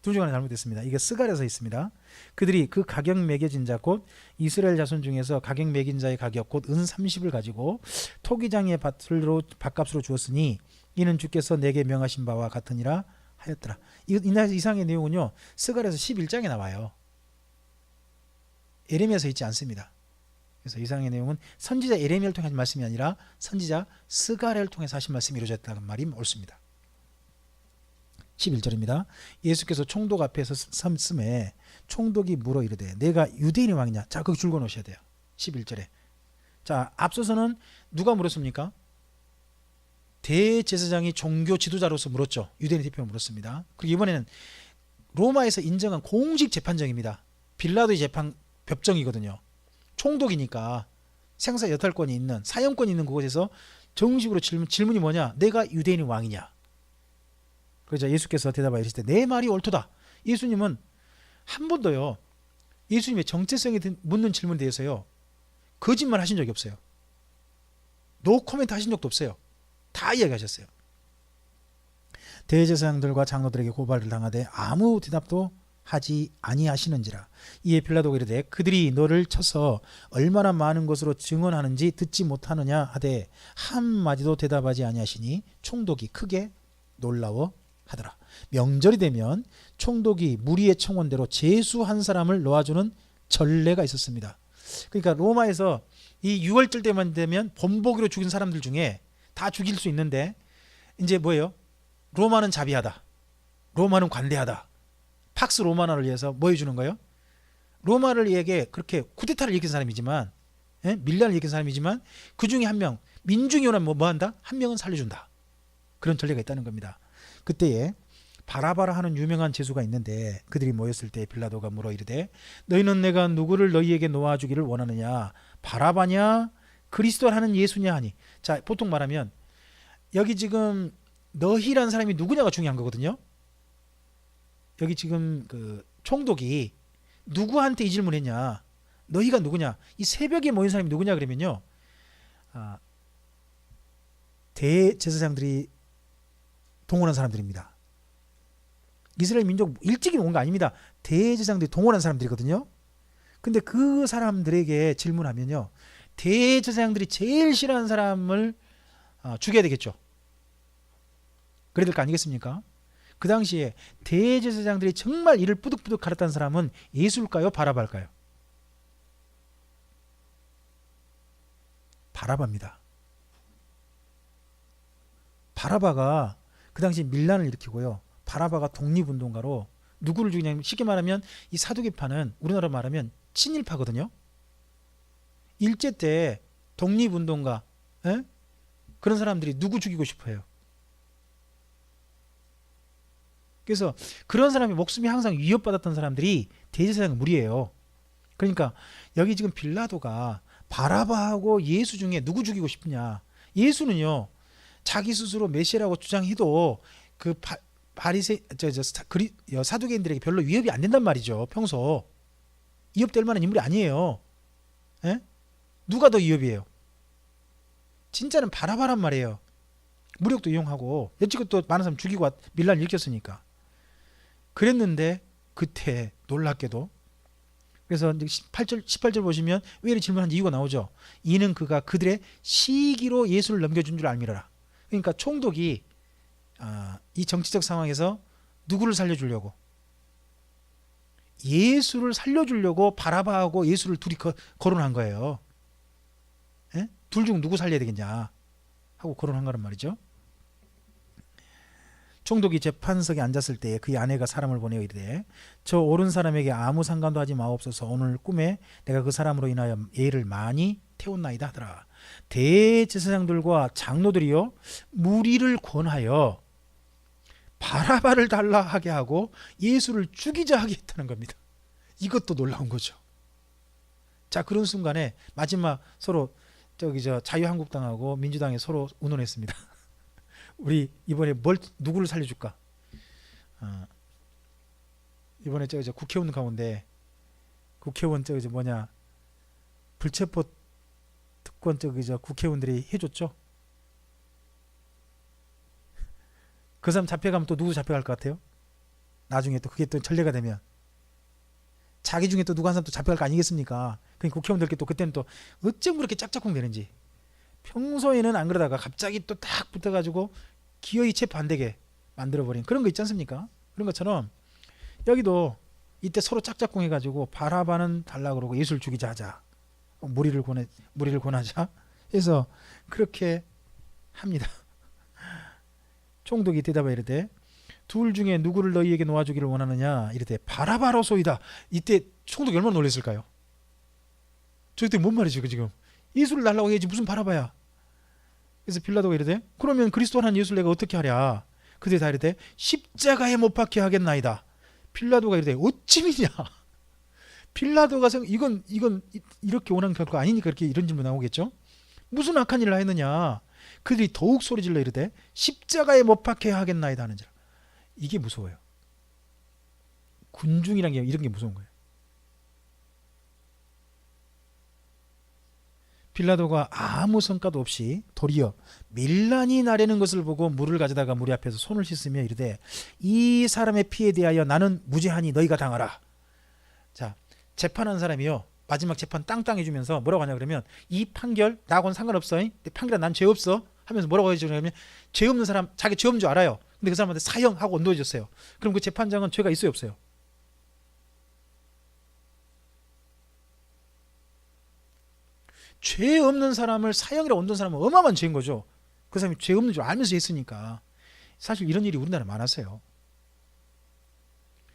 Speaker 1: 둘 중 하나 잘못됐습니다. 이게 스가랴서 있습니다. 그들이 그 가격 매겨진 자 곧 이스라엘 자손 중에서 가격 매긴 자의 가격 곧 은 30을 가지고 토기장의 밭값으로 주었으니 이는 주께서 내게 명하신 바와 같으니라 하였더라. 이상의 내용은요. 스가랴서 11장에 나와요. 에레미야서 있지 않습니다. 그래서 이상의 내용은 선지자 에레미야를 통해 하신 말씀이 아니라 선지자 스가랴를 통해서 하신 말씀이 이루어졌다는 말이 옳습니다. 11절입니다. 예수께서 총독 앞에서 삼음에 총독이 물어 이르되 내가 유대인의 왕이냐. 자, 거기 줄거 놓으셔야 돼요. 11절에. 자, 앞서서는 누가 물었습니까? 대제사장이 종교 지도자로서 물었죠. 유대인 대표가 물었습니다. 그리고 이번에는 로마에서 인정한 공식 재판정입니다. 빌라도의 재판 법정이거든요. 총독이니까 생사 여탈권이 있는 사형권이 있는 그곳에서 정식으로 질문이 뭐냐? 내가 유대인의 왕이냐? 그러자 예수께서 대답하여 이르시되 내 말이 옳도다. 예수님은 한 번도요. 예수님의 정체성에 묻는 질문에 대해서요. 거짓말 하신 적이 없어요. 노 코멘트 하신 적도 없어요. 다 이야기하셨어요. 대제사장들과 장로들에게 고발을 당하되 아무 대답도 하지 아니하시는지라. 이에 빌라도가 이르되 그들이 너를 쳐서 얼마나 많은 것으로 증언하는지 듣지 못하느냐 하되 한마디도 대답하지 아니하시니 총독이 크게 놀라워 하더라. 명절이 되면 총독이 무리의 청원대로 제수 한 사람을 놓아주는 전례가 있었습니다. 그러니까 로마에서 이 6월절 때만 되면 본보기로 죽인 사람들 중에 다 죽일 수 있는데 이제 뭐예요? 로마는 자비하다. 로마는 관대하다. 팍스 로마나를 위해서 뭐 해주는 거예요? 로마를에게 그렇게 쿠데타를 일으킨 사람이지만 밀란을 일으킨 사람이지만 그 중에 한 명 민중이오는 뭐 한다? 한 명은 살려준다. 그런 전례가 있다는 겁니다. 그때에 바라바라 하는 유명한 제수가 있는데 그들이 모였을 때 빌라도가 물어 이르되 너희는 내가 누구를 너희에게 놓아주기를 원하느냐 바라바냐 그리스도라는 예수냐 하니. 자, 보통 말하면 여기 지금 너희라는 사람이 누구냐가 중요한 거거든요. 여기 지금 그 총독이 누구한테 이 질문했냐, 너희가 누구냐, 이 새벽에 모인 사람이 누구냐 그러면요, 대제사장들이 동원한 사람들입니다. 이스라엘 민족 일찍이 온 거 아닙니다. 대제사장들이 동원한 사람들이거든요. 근데 그 사람들에게 질문하면요, 대제사장들이 제일 싫어하는 사람을 죽여야 되겠죠. 그래야 될 거 아니겠습니까? 그 당시에 대제사장들이 정말 이를 뿌득뿌득 가렸다는 사람은 예수일까요? 바라바일까요? 바라바입니다. 바라바가 그 당시 밀란을 일으키고요. 바라바가 독립운동가로 누구를 죽이냐면 쉽게 말하면 이 사두개파는 우리나라 말하면 친일파거든요. 일제 때 독립운동가 그런 사람들이 누구 죽이고 싶어요? 그래서 그런 사람의 목숨이 항상 위협받았던 사람들이 대제사장 무리예요. 그러니까 여기 지금 빌라도가 바라바하고 예수 중에 누구 죽이고 싶으냐. 예수는요 자기 스스로 메시아라고 주장해도 그 사두개인들에게 별로 위협이 안 된단 말이죠. 평소 위협될 만한 인물이 아니에요. 누가 더 위협이에요? 진짜는 바라바란 말이에요. 무력도 이용하고 여지껏 또 많은 사람 죽이고 밀란을 일으켰으니까. 그랬는데 그때 놀랍게도, 그래서 18절 보시면 왜 이렇게 질문한 이유가 나오죠. 이는 그가 그들의 시기로 예수를 넘겨준 줄 알미러라. 그러니까 총독이 이 정치적 상황에서 누구를 살려주려고? 예수를 살려주려고 바라바하고 예수를 둘이 거론한 거예요. 예? 둘 중 누구 살려야 되겠냐 하고 거론한 거란 말이죠. 총독이 재판석에 앉았을 때에 그의 아내가 사람을 보내어 이르되 저 옳은 사람에게 아무 상관도 하지 마옵소서. 오늘 꿈에 내가 그 사람으로 인하여 예를 많이 태웠나이다 하더라. 대제사장들과 장로들이요 무리를 권하여 바라바를 달라 하게 하고 예수를 죽이자 하게 했다는 겁니다. 이것도 놀라운 거죠. 자, 그런 순간에 마지막 서로 자유한국당하고 민주당이 서로 의논했습니다. 우리 이번에 누구를 살려줄까? 이번에 국회의원 가운데 국회의원 불체포 특권 국회의원들이 해줬죠. 그 사람 잡혀가면 또 누구 잡혀갈 것 같아요? 나중에 또 그게 또 전례가 되면 자기 중에 또 누구 한 사람 또 잡혀갈 거 아니겠습니까? 그러니까 국회의원들께 또 그때는 또 어쩜 그렇게 짝짝꿍 되는지. 평소에는 안 그러다가 갑자기 또 딱 붙어가지고 기어이 체포 안 되게 만들어버린 그런 거 있지 않습니까? 그런 것처럼 여기도 이때 서로 짝짝꿍 해가지고 바라바는 달라 그러고 예수를 죽이자 하자. 무리를 권하자 해서 그렇게 합니다. 총독이 대답하여 이르되 둘 중에 누구를 너희에게 놓아주기를 원하느냐 이르되 바라바로소이다. 이때 총독이 얼마나 놀랐을까요? 저때 뭔 말이죠 지금? 예수를 달라고 해야지 무슨 바라바야. 그래서 빌라도가 이르되 그러면 그리스도라는 예수를 내가 어떻게 하랴. 그들이 다 이르되 십자가에 못 박게 하겠나이다. 빌라도가 이르되 어찌 믿냐. 빌라도가 이건 이렇게 원하는 결과 아니니까 이렇게 이런 질문 나오겠죠. 무슨 악한 일을 하였느냐. 그들이 더욱 소리질러 이르되 십자가에 못 박게 하겠나이다 하는지라. 이게 무서워요. 군중이란 게 이런 게 무서운 거예요. 빌라도가 아무 성과도 없이 도리어 밀란이 나려는 것을 보고 물을 가져다가 무리 앞에서 손을 씻으며 이르되 이 사람의 피에 대하여 나는 무죄하니 너희가 당하라. 자, 재판한 사람이요 마지막 재판 땅땅 해주면서 뭐라고 하냐 그러면 이 판결 나하고는 상관없어. 판결은 난 죄 없어 하면서 뭐라고 해주냐면 죄 없는 사람 자기 죄 없는 줄 알아요. 근데 그 사람한테 사형하고 온도해줬어요. 그럼 그 재판장은 죄가 있어요 없어요? 죄 없는 사람을 사형이라 온도한 사람은 어마어마한 죄인 거죠. 그 사람이 죄 없는 줄 알면서 했으니까. 사실 이런 일이 우리나라에 많았어요.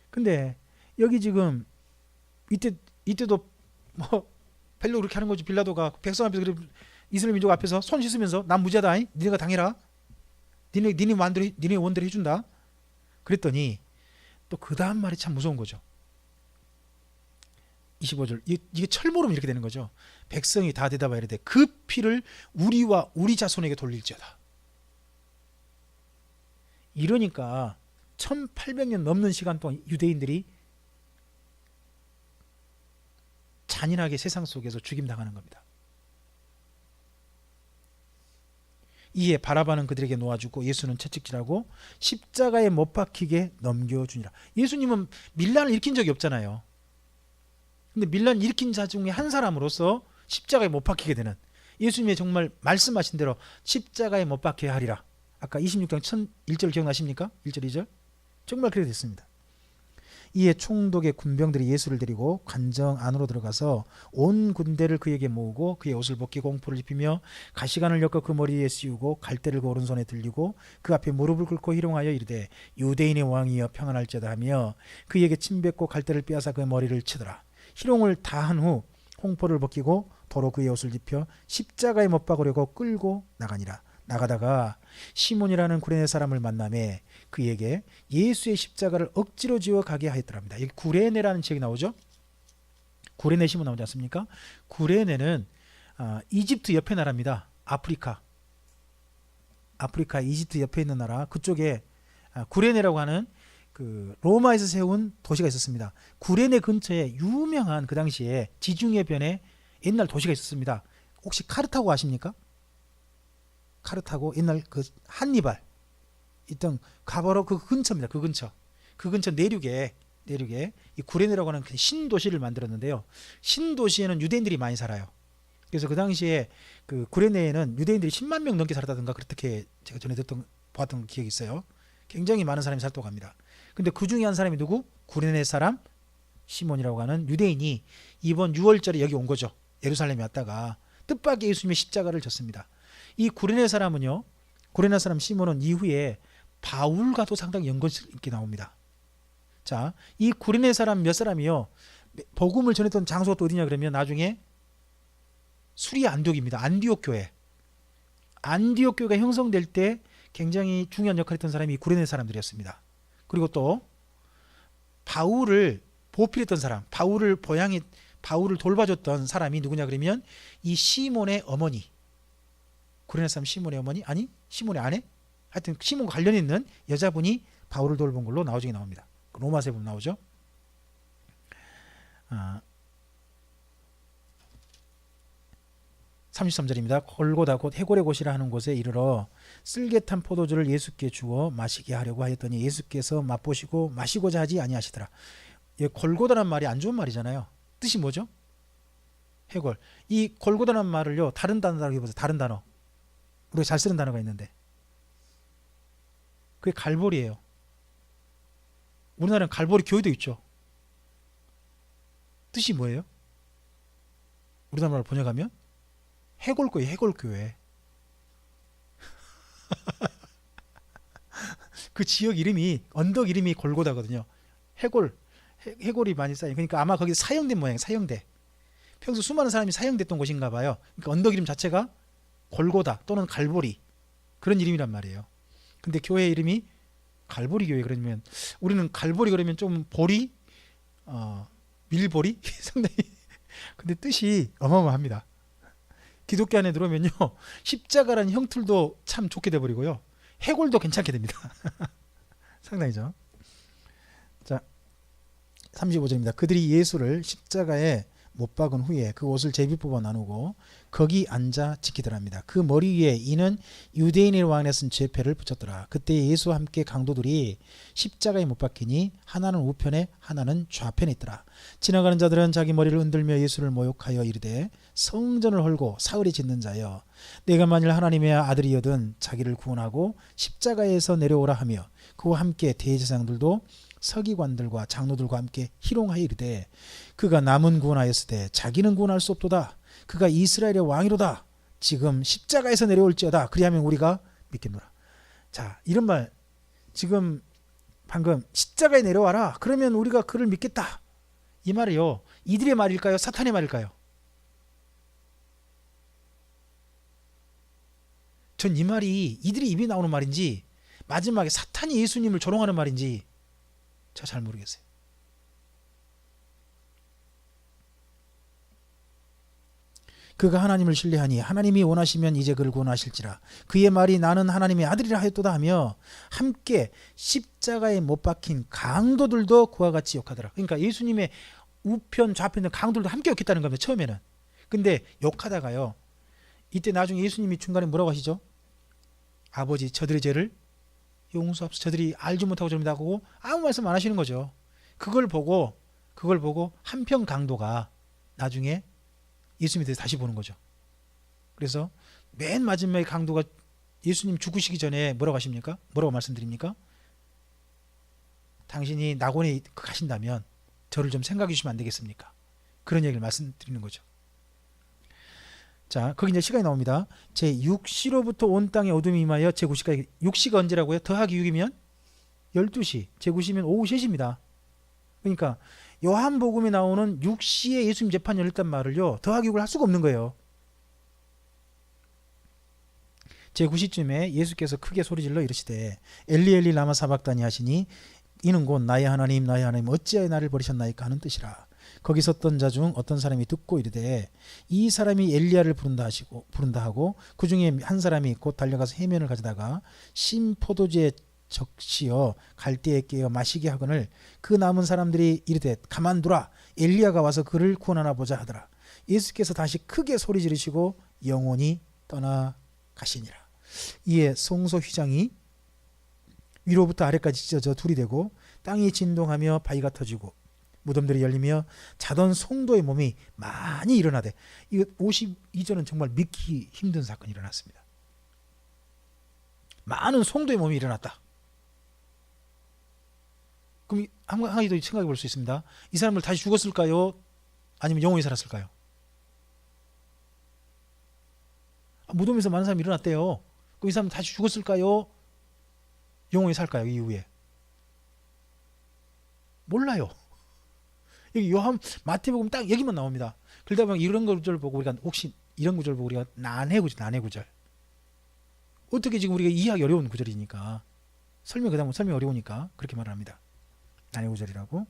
Speaker 1: 근데 여기 지금 이때도 뭐 별로 그렇게 하는 거지. 빌라도가 백성 앞에서 이스라엘 민족 앞에서 손 씻으면서 난 무죄다. 니네가 당해라. 니네 원대로 해준다. 그랬더니 또 그 다음 말이 참 무서운 거죠. 25절 이게 철모름 이렇게 되는 거죠. 백성이 다 대답하여 이르되 그 피를 우리와 우리 자손에게 돌릴지어다. 이러니까 1800년 넘는 시간 동안 유대인들이 잔인하게 세상 속에서 죽임당하는 겁니다. 이에 바라바는 그들에게 놓아주고 예수는 채찍질하고 십자가에 못 박히게 넘겨주니라. 예수님은 밀란을 일으킨 적이 없잖아요. 근데 밀란 일으킨 자 중에 한 사람으로서 십자가에 못 박히게 되는, 예수님의 정말 말씀하신 대로 십자가에 못 박혀야 하리라. 아까 26장 1절 기억나십니까? 1절 2절 정말 그렇게 됐습니다. 이에 총독의 군병들이 예수를 데리고 관정 안으로 들어가서 온 군대를 그에게 모으고 그의 옷을 벗기 공포를 입히며 가시관을 엮어 그 머리에 씌우고 갈대를 그 오른손에 들리고 그 앞에 무릎을 꿇고 희롱하여 이르되 유대인의 왕이여 평안할지어다 하며 그에게 침 뱉고 갈대를 빼앗아 그의 머리를 치더라. 희롱을 다 한 후 홍포를 벗기고 도로 그의 옷을 입혀 십자가에 못 박으려고 끌고 나가니라. 나가다가 시몬이라는 구레네 사람을 만나매 그에게 예수의 십자가를 억지로 지어 가게 하였더랍니다. 여기 구레네라는 지역이 나오죠. 구레네 시몬 나오지 않습니까? 구레네는 이집트 옆에 나라입니다. 아프리카 이집트 옆에 있는 나라. 그쪽에 구레네라고 하는 그 로마에서 세운 도시가 있었습니다. 구레네 근처에 유명한 그 당시에 지중해변에 옛날 도시가 있었습니다. 혹시 카르타고 아십니까? 카르타고 옛날 그 한니발 있던 바로 그 근처입니다. 그 근처 내륙에 이 구레네라고 하는 신도시를 만들었는데요. 신도시에는 유대인들이 많이 살아요. 그래서 그 당시에 그 구레네에는 유대인들이 10만 명 넘게 살았다든가 그렇게 제가 전에 보았던 기억이 있어요. 굉장히 많은 사람이 살았다고 합니다. 근데 그 중에 한 사람이 누구? 구레네 사람 시몬이라고 하는 유대인이 이번 6월절에 여기 온 거죠. 예루살렘에 왔다가 뜻밖의 예수님의 십자가를 졌습니다. 이 구레네 사람은요, 구레네 사람 시몬은 이후에 바울과도 상당히 연관성 있게 나옵니다. 자, 이 구레네 사람 몇 사람이요, 복음을 전했던 장소가 또 어디냐 그러면 나중에 수리아 안디옥입니다. 안디옥 교회. 안디옥 교회가 형성될 때 굉장히 중요한 역할을 했던 사람이 구레네 사람들이었습니다. 그리고 또 바울을 보필했던 사람, 바울을 돌봐줬던 사람이 누구냐 그러면 이 시몬의 어머니, 구레네 사람 시몬의 어머니, 아니 시몬의 아내, 하여튼 시몬과 관련 있는 여자분이 바울을 돌본 걸로 나오게 나옵니다. 로마서에 보면 나오죠. 33절입니다. 골고다 곧 해골의 곳이라 하는 곳에 이르러 쓸개탄 포도주를 예수께 주어 마시게 하려고 하였더니 예수께서 맛보시고 마시고자 하지 아니하시더라. 골고다란 말이 안 좋은 말이잖아요. 뜻이 뭐죠? 해골. 이 골고다란 말을요, 다른 단어로 해보세요. 다른 단어. 우리가 잘 쓰는 단어가 있는데 그게 갈보리예요. 우리나라는 갈보리 교회도 있죠. 뜻이 뭐예요? 우리나라 말로 번역하면 해골교회, 해골교회. 그 지역 이름이, 언덕 이름이 골고다거든요. 해골이 많이 쌓여. 그러니까 아마 거기 사형된 모양이에요. 사형대. 평소 수많은 사람이 사형됐던 곳인가 봐요. 그러니까 언덕 이름 자체가 골고다 또는 갈보리, 그런 이름이란 말이에요. 근데 교회 이름이 갈보리 교회. 그러면 우리는 갈보리 그러면 좀 보리, 밀보리 상당히. 근데 뜻이 어마어마합니다. 기독교 안에 들어오면요, 십자가라는 형틀도 참 좋게 돼버리고요, 해골도 괜찮게 됩니다. 상당히죠. 자, 35절입니다. 그들이 예수를 십자가에 못 박은 후에 그 옷을 제비 뽑아 나누고 거기 앉아 지키더랍니다. 그 머리 위에 이는 유대인의 왕에 쓴 죄패를 붙였더라. 그때 예수와 함께 강도들이 십자가에 못 박히니 하나는 우편에 하나는 좌편에 있더라. 지나가는 자들은 자기 머리를 흔들며 예수를 모욕하여 이르되 성전을 헐고 사흘이 짓는 자여, 내가 만일 하나님의 아들이여든 자기를 구원하고 십자가에서 내려오라 하며 그와 함께 대제사장들도 서기관들과 장로들과 함께 희롱하여 이르되 그가 남은 구원하였으되 자기는 구원할 수 없도다. 그가 이스라엘의 왕이로다. 지금 십자가에서 내려올지어다. 그리하면 우리가 믿겠노라. 자, 이런 말, 지금 방금 십자가에 내려와라. 그러면 우리가 그를 믿겠다. 이 말이요, 이들의 말일까요? 사탄의 말일까요? 전 이 말이 이들의 입이 나오는 말인지 마지막에 사탄이 예수님을 조롱하는 말인지 제가 잘 모르겠어요. 그가 하나님을 신뢰하니 하나님이 원하시면 이제 그를 구원하실지라. 그의 말이 나는 하나님의 아들이라 하였도다 하며 함께 십자가에 못 박힌 강도들도 그와 같이 욕하더라. 그러니까 예수님의 우편 좌편의 강도들도 함께 욕했다는 겁니다. 처음에는. 근데 욕하다가요, 이때 나중에 예수님이 중간에 뭐라고 하시죠? 아버지, 저들의 죄를 용서합시다. 저들이 알지 못하고 저럽니다 하고 아무 말씀 안 하시는 거죠. 그걸 보고 한편 강도가 나중에 예수님에 대해서 다시 보는 거죠. 그래서 맨 마지막에 강도가 예수님 죽으시기 전에 뭐라고 하십니까? 뭐라고 말씀드립니까? 당신이 낙원에 가신다면 저를 좀 생각해 주시면 안 되겠습니까? 그런 얘기를 말씀드리는 거죠. 자, 거기 이제 시간이 나옵니다. 제6시로부터 온 땅에 어둠이 임하여 제9시까지. 6시가 언제라고요? 더하기 6이면 12시, 제9시면 오후 3시입니다. 그러니까 요한복음에 나오는 6시에 예수님 재판이 열렸단 말을요, 더하기 6을 할 수가 없는 거예요. 제9시쯤에 예수께서 크게 소리질러 이르시되 엘리 엘리 라마 사박다니 하시니 이는 곧 나의 하나님 어찌하여 나를 버리셨나이까 하는 뜻이라. 거기 섰던 자 중 어떤 사람이 듣고 이르되 이 사람이 엘리야를 부른다 하고 그 중에 한 사람이 곧 달려가서 해면을 가져다가 신 포도주에 적시어 갈대에 깨어 마시게 하거늘 그 남은 사람들이 이르되 가만두라, 엘리야가 와서 그를 구원하나 보자 하더라. 예수께서 다시 크게 소리 지르시고 영원히 떠나가시니라. 이에 성소 휘장이 위로부터 아래까지 찢어져 둘이 되고 땅이 진동하며 바위가 터지고 무덤들이 열리며 자던 성도의 몸이 많이 일어나되, 이거 52절은 정말 믿기 힘든 사건이 일어났습니다. 많은 성도의 몸이 일어났다. 그럼 한 가지 더 생각해 볼 수 있습니다. 이 사람들 다시 죽었을까요? 아니면 영원히 살았을까요? 무덤에서 많은 사람이 일어났대요. 그럼 이 사람 다시 죽었을까요? 영원히 살까요? 이후에? 몰라요. 여기 요한 마태복음 딱 여기만 나옵니다. 그러다 보면 이런 구절 보고 우리가 혹시 이런 구절 보고 우리가 난해 구절. 어떻게 지금 우리가 이해하기 어려운 구절이니까 그다음 설명 어려우니까 그렇게 말을 합니다. 난해 구절이라고.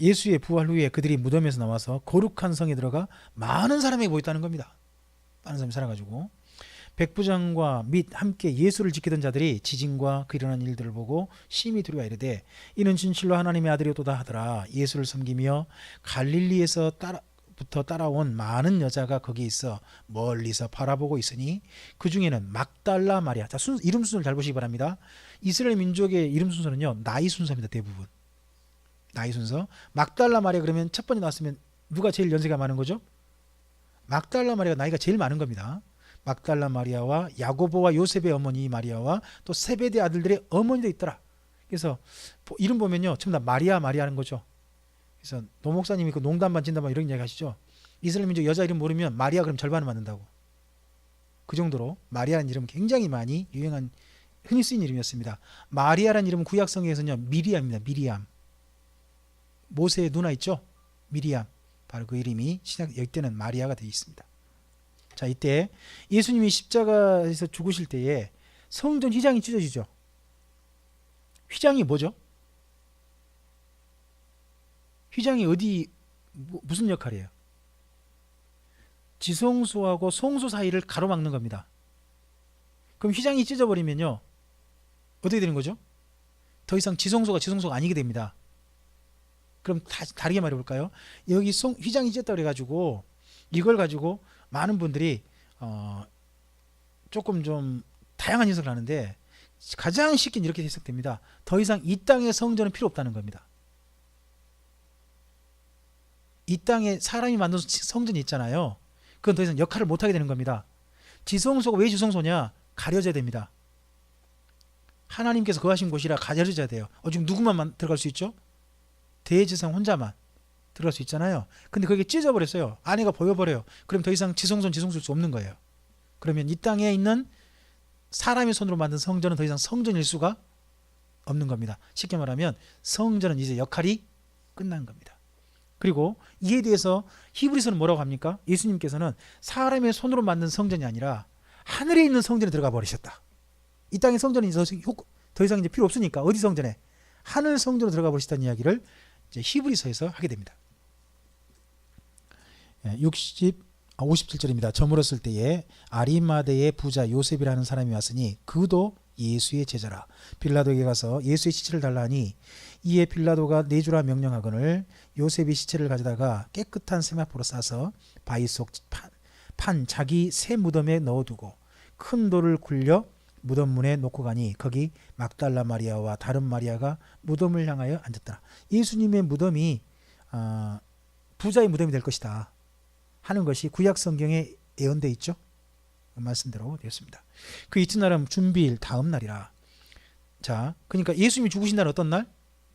Speaker 1: 예수의 부활 후에 그들이 무덤에서 나와서 거룩한 성에 들어가 많은 사람에게 보였다는 겁니다. 많은 사람이 살아가지고 백부장과 및 함께 예수를 지키던 자들이 지진과 그 일어난 일들을 보고 심히 두려워 이르되 이는 진실로 하나님의 아들이었도다 하더라. 예수를 섬기며 갈릴리에서 부터 따라온 많은 여자가 거기 있어 멀리서 바라보고 있으니 그 중에는 막달라 마리아. 자, 이름 순서를 잘 보시기 바랍니다. 이스라엘 민족의 이름 순서는요, 나이 순서입니다. 대부분 나이 순서. 막달라 마리아 그러면 첫 번째 나왔으면 누가 제일 연세가 많은 거죠? 막달라 마리아가 나이가 제일 많은 겁니다. 막달라 마리아와 야고보와 요셉의 어머니 마리아와 또 세베대 아들들의 어머니도 있더라. 그래서 이름 보면요, 전부 다 마리아라는 거죠. 그래서 노 목사님이 그 농담반 진담반 이런 이야기 하시죠. 이스라엘 민족 여자 이름 모르면 마리아 그럼 절반은 맞는다고. 그 정도로 마리아라는 이름은 굉장히 많이 유행한 흔히 쓰인 이름이었습니다. 마리아라는 이름은 구약성경에서는요, 미리암입니다. 미리암. 모세의 누나 있죠? 미리암. 바로 그 이름이 신약 여기때는 마리아가 되어 있습니다. 자, 이때 예수님이 십자가에서 죽으실 때에 성전 휘장이 찢어지죠. 휘장이 뭐죠? 휘장이 무슨 역할이에요? 지성소하고 성소 사이를 가로막는 겁니다. 그럼 휘장이 찢어버리면요, 어떻게 되는 거죠? 더 이상 지성소가 아니게 됩니다. 그럼 다르게 말해볼까요? 여기 휘장이 찢었다 그래가지고 이걸 가지고 많은 분들이 조금 좀 다양한 해석을 하는데 가장 쉽게 이렇게 해석됩니다. 더 이상 이 땅의 성전은 필요 없다는 겁니다. 이 땅에 사람이 만든 성전이 있잖아요. 그건 더 이상 역할을 못하게 되는 겁니다. 지성소가 왜 지성소냐? 가려져야 됩니다. 하나님께서 거하신 곳이라 가려져야 돼요. 지금 누구만 들어갈 수 있죠? 대제사장 혼자만 들어갈 수 있잖아요. 근데 그게 찢어버렸어요. 안에가 보여버려요. 그럼 더 이상 지성소일 수 없는 거예요. 그러면 이 땅에 있는 사람의 손으로 만든 성전은 더 이상 성전일 수가 없는 겁니다. 쉽게 말하면 성전은 이제 역할이 끝난 겁니다. 그리고 이에 대해서 히브리서는 뭐라고 합니까? 예수님께서는 사람의 손으로 만든 성전이 아니라 하늘에 있는 성전에 들어가 버리셨다. 이 땅의 성전이 더 이상 이제 필요 없으니까 어디 성전에? 하늘 성전으로 들어가 버리셨다는 이야기를 이제 히브리서에서 하게 됩니다. 57절입니다. 저물었을 때에 아리마대의 부자 요셉이라는 사람이 왔으니 그도 예수의 제자라. 빌라도에게 가서 예수의 시체를 달라 하니 이에 빌라도가 내주라 명령하거늘 요셉이 시체를 가져다가 깨끗한 세마포로 싸서 바위 속 판 자기 새 무덤에 넣어두고 큰 돌을 굴려 무덤 문에 놓고 가니 거기 막달라 마리아와 다른 마리아가 무덤을 향하여 앉았더라. 예수님의 무덤이 부자의 무덤이 될 것이다 하는 것이 구약 성경에 예언되어 있죠. 그 말씀대로 되었습니다. 그 이튿날은 준비일 다음 날이라. 자, 그러니까 예수님이 죽으신 날은 어떤 날?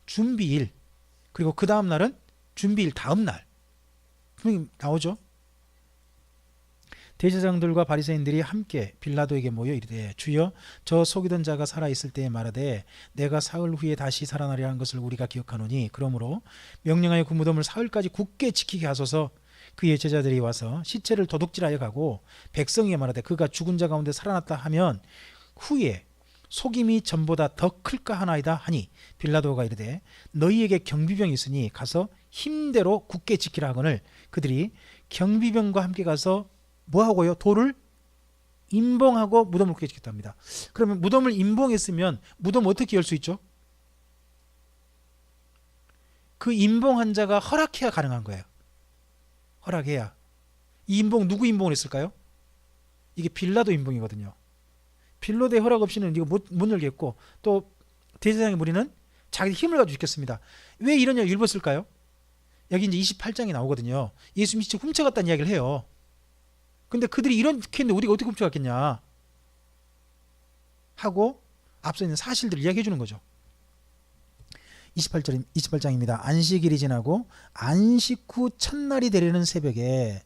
Speaker 1: 준비일. 그리고 그 다음 날은 준비일 다음 날. 분명히 나오죠. 대제사장들과 바리새인들이 함께 빌라도에게 모여 이르되 주여 저 속이던 자가 살아있을 때에 말하되 내가 사흘 후에 다시 살아나리라 한 것을 우리가 기억하노니 그러므로 명령하여 그 무덤을 사흘까지 굳게 지키게 하소서. 그의 제자들이 와서 시체를 도둑질하여 가고 백성에게 말하되 그가 죽은 자 가운데 살아났다 하면 후에 속임이 전보다 더 클까 하나이다 하니 빌라도가 이르되 너희에게 경비병이 있으니 가서 힘대로 굳게 지키라 하거늘 그들이 경비병과 함께 가서 뭐하고요? 돌을 임봉하고 무덤을 굳게 지켰답니다. 그러면 무덤을 임봉했으면 무덤 어떻게 열 수 있죠? 그 임봉한 자가 허락해야 가능한 거예요. 허락해야. 이 임봉 누구 임봉을 했을까요? 이게 빌라도 임봉이거든요. 빌라도의 허락 없이는 이거 못 열겠고 또 대제사장의 무리는 자기 힘을 가지고 지켰습니다. 왜 이런 이야기를 읽었을까요? 여기 이제 28장에 나오거든요. 예수님이 진짜 훔쳐갔다는 이야기를 해요. 근데 그들이 이렇게 했는데 우리가 어떻게 훔쳐갔겠냐 하고 앞서 있는 사실들을 이야기해 주는 거죠. 28장입니다. 안식일이 지나고 안식 후 첫날이 되려는 새벽에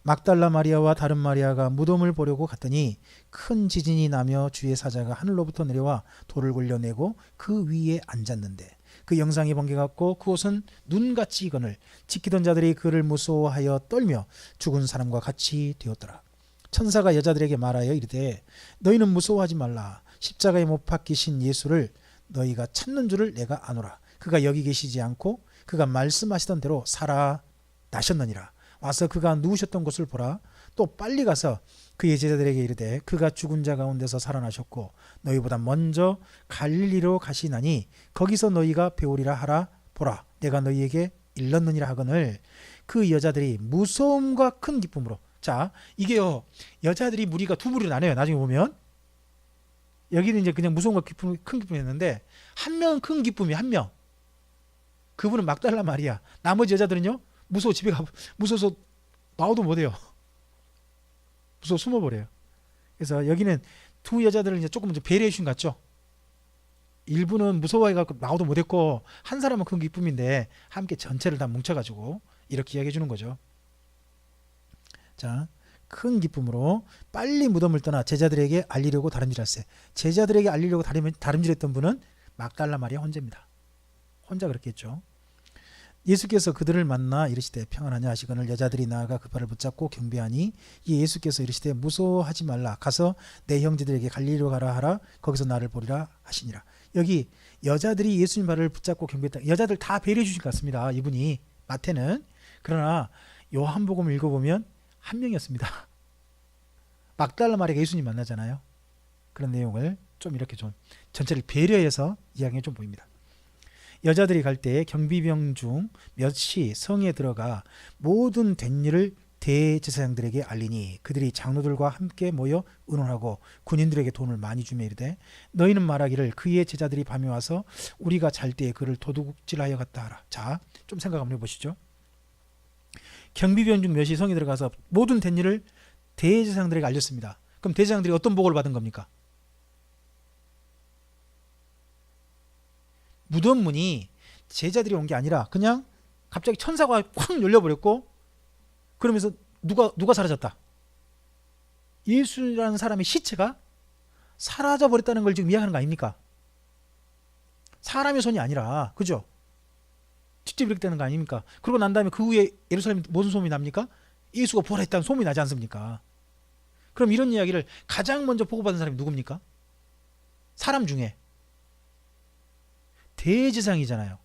Speaker 1: 막달라 마리아와 다른 마리아가 무덤을 보려고 갔더니 큰 지진이 나며 주의 사자가 하늘로부터 내려와 돌을 굴려내고 그 위에 앉았는데 그 영상이 번개같고 그곳은 눈같이 이거늘 지키던 자들이 그를 무서워하여 떨며 죽은 사람과 같이 되었더라. 천사가 여자들에게 말하여 이르되 너희는 무서워하지 말라. 십자가에 못 박히신 예수를 너희가 찾는 줄을 내가 아노라. 그가 여기 계시지 않고 그가 말씀하시던 대로 살아나셨느니라. 와서 그가 누우셨던 곳을 보라. 또 빨리 가서 그의 제자들에게 이르되 그가 죽은 자 가운데서 살아나셨고 너희보다 먼저 갈릴리로 가시나니 거기서 너희가 배우리라 하라. 보라 내가 너희에게 일렀느니라 하거늘 그 여자들이 무서움과 큰 기쁨으로. 자 이게요, 여자들이 무리가 두 무리로 나눠요. 나중에 보면 여기는 이제 그냥 무서움과 기쁨, 큰 기쁨이었는데 한 명은 큰 기쁨이 한 명, 그분은 막달라 마리아. 나머지 여자들은요 무서워 집에 가, 무서워서 나오도 못해요. 무서워 숨어버려요. 그래서 여기는 두 여자들을 이제 조금 배려해 주신 것 같죠. 일부는 무서워해갖고 나오도 못했고 한 사람은 큰 기쁨인데 함께 전체를 다 뭉쳐가지고 이렇게 이야기해 주는 거죠. 자, 큰 기쁨으로 빨리 무덤을 떠나 제자들에게 알리려고 다름질했어요. 제자들에게 알리려고 다름질했던 분은 막달라 마리아 혼자입니다. 혼자 그렇게 했죠. 예수께서 그들을 만나 이르시되 평안하냐 하시거늘 여자들이 나아가 그 발을 붙잡고 경배하니 이 예수께서 이르시되 무서워하지 말라. 가서 내 형제들에게 갈릴리로 가라 하라. 거기서 나를 보리라 하시니라. 여기 여자들이 예수님 발을 붙잡고 경배했다. 여자들 다 배려해 주신 것 같습니다. 이분이 마태는. 그러나 요한복음을 읽어보면 한 명이었습니다. 막달라 마리아가 예수님 만나잖아요. 그런 내용을 좀 이렇게 좀 전체를 배려해서 이야기해 좀 보입니다. 여자들이 갈 때 경비병 중 몇이 성에 들어가 모든 된 일을 대제사장들에게 알리니 그들이 장로들과 함께 모여 의논하고 군인들에게 돈을 많이 주며 이르되 너희는 말하기를 그의 제자들이 밤에 와서 우리가 잘 때에 그를 도둑질하여 갔다 하라. 자, 좀 생각 한번 해보시죠. 경비병 중 몇이 성에 들어가서 모든 된 일을 대제사장들에게 알렸습니다. 그럼 대제사장들이 어떤 보고를 받은 겁니까? 무덤 문이 제자들이 온 게 아니라 그냥 갑자기 천사가 확 열려버렸고 그러면서 누가 사라졌다? 예수라는 사람의 시체가 사라져버렸다는 걸 지금 이야기하는 거 아닙니까? 사람의 손이 아니라, 그죠? 직접 이렇게 되는 거 아닙니까? 그러고 난 다음에 그 후에 예루살렘 무슨 소문이 납니까? 예수가 부활했다는 소문이 나지 않습니까? 그럼 이런 이야기를 가장 먼저 보고받은 사람이 누굽니까? 사람 중에 대제사장이잖아요.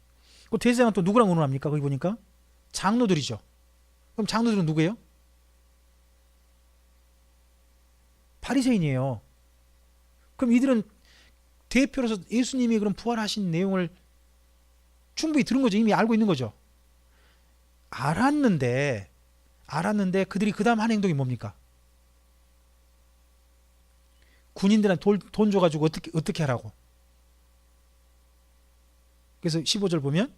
Speaker 1: 그 대제사장은 또 누구랑 의논합니까? 거기 보니까 장로들이죠. 그럼 장로들은 누구예요? 바리새인이에요. 그럼 이들은 대표로서 예수님이 그럼 부활하신 내용을 충분히 들은 거죠. 이미 알고 있는 거죠. 알았는데 그들이 그 다음 한 행동이 뭡니까? 군인들한테 돈 줘가지고 어떻게 하라고. 그래서 15절 보면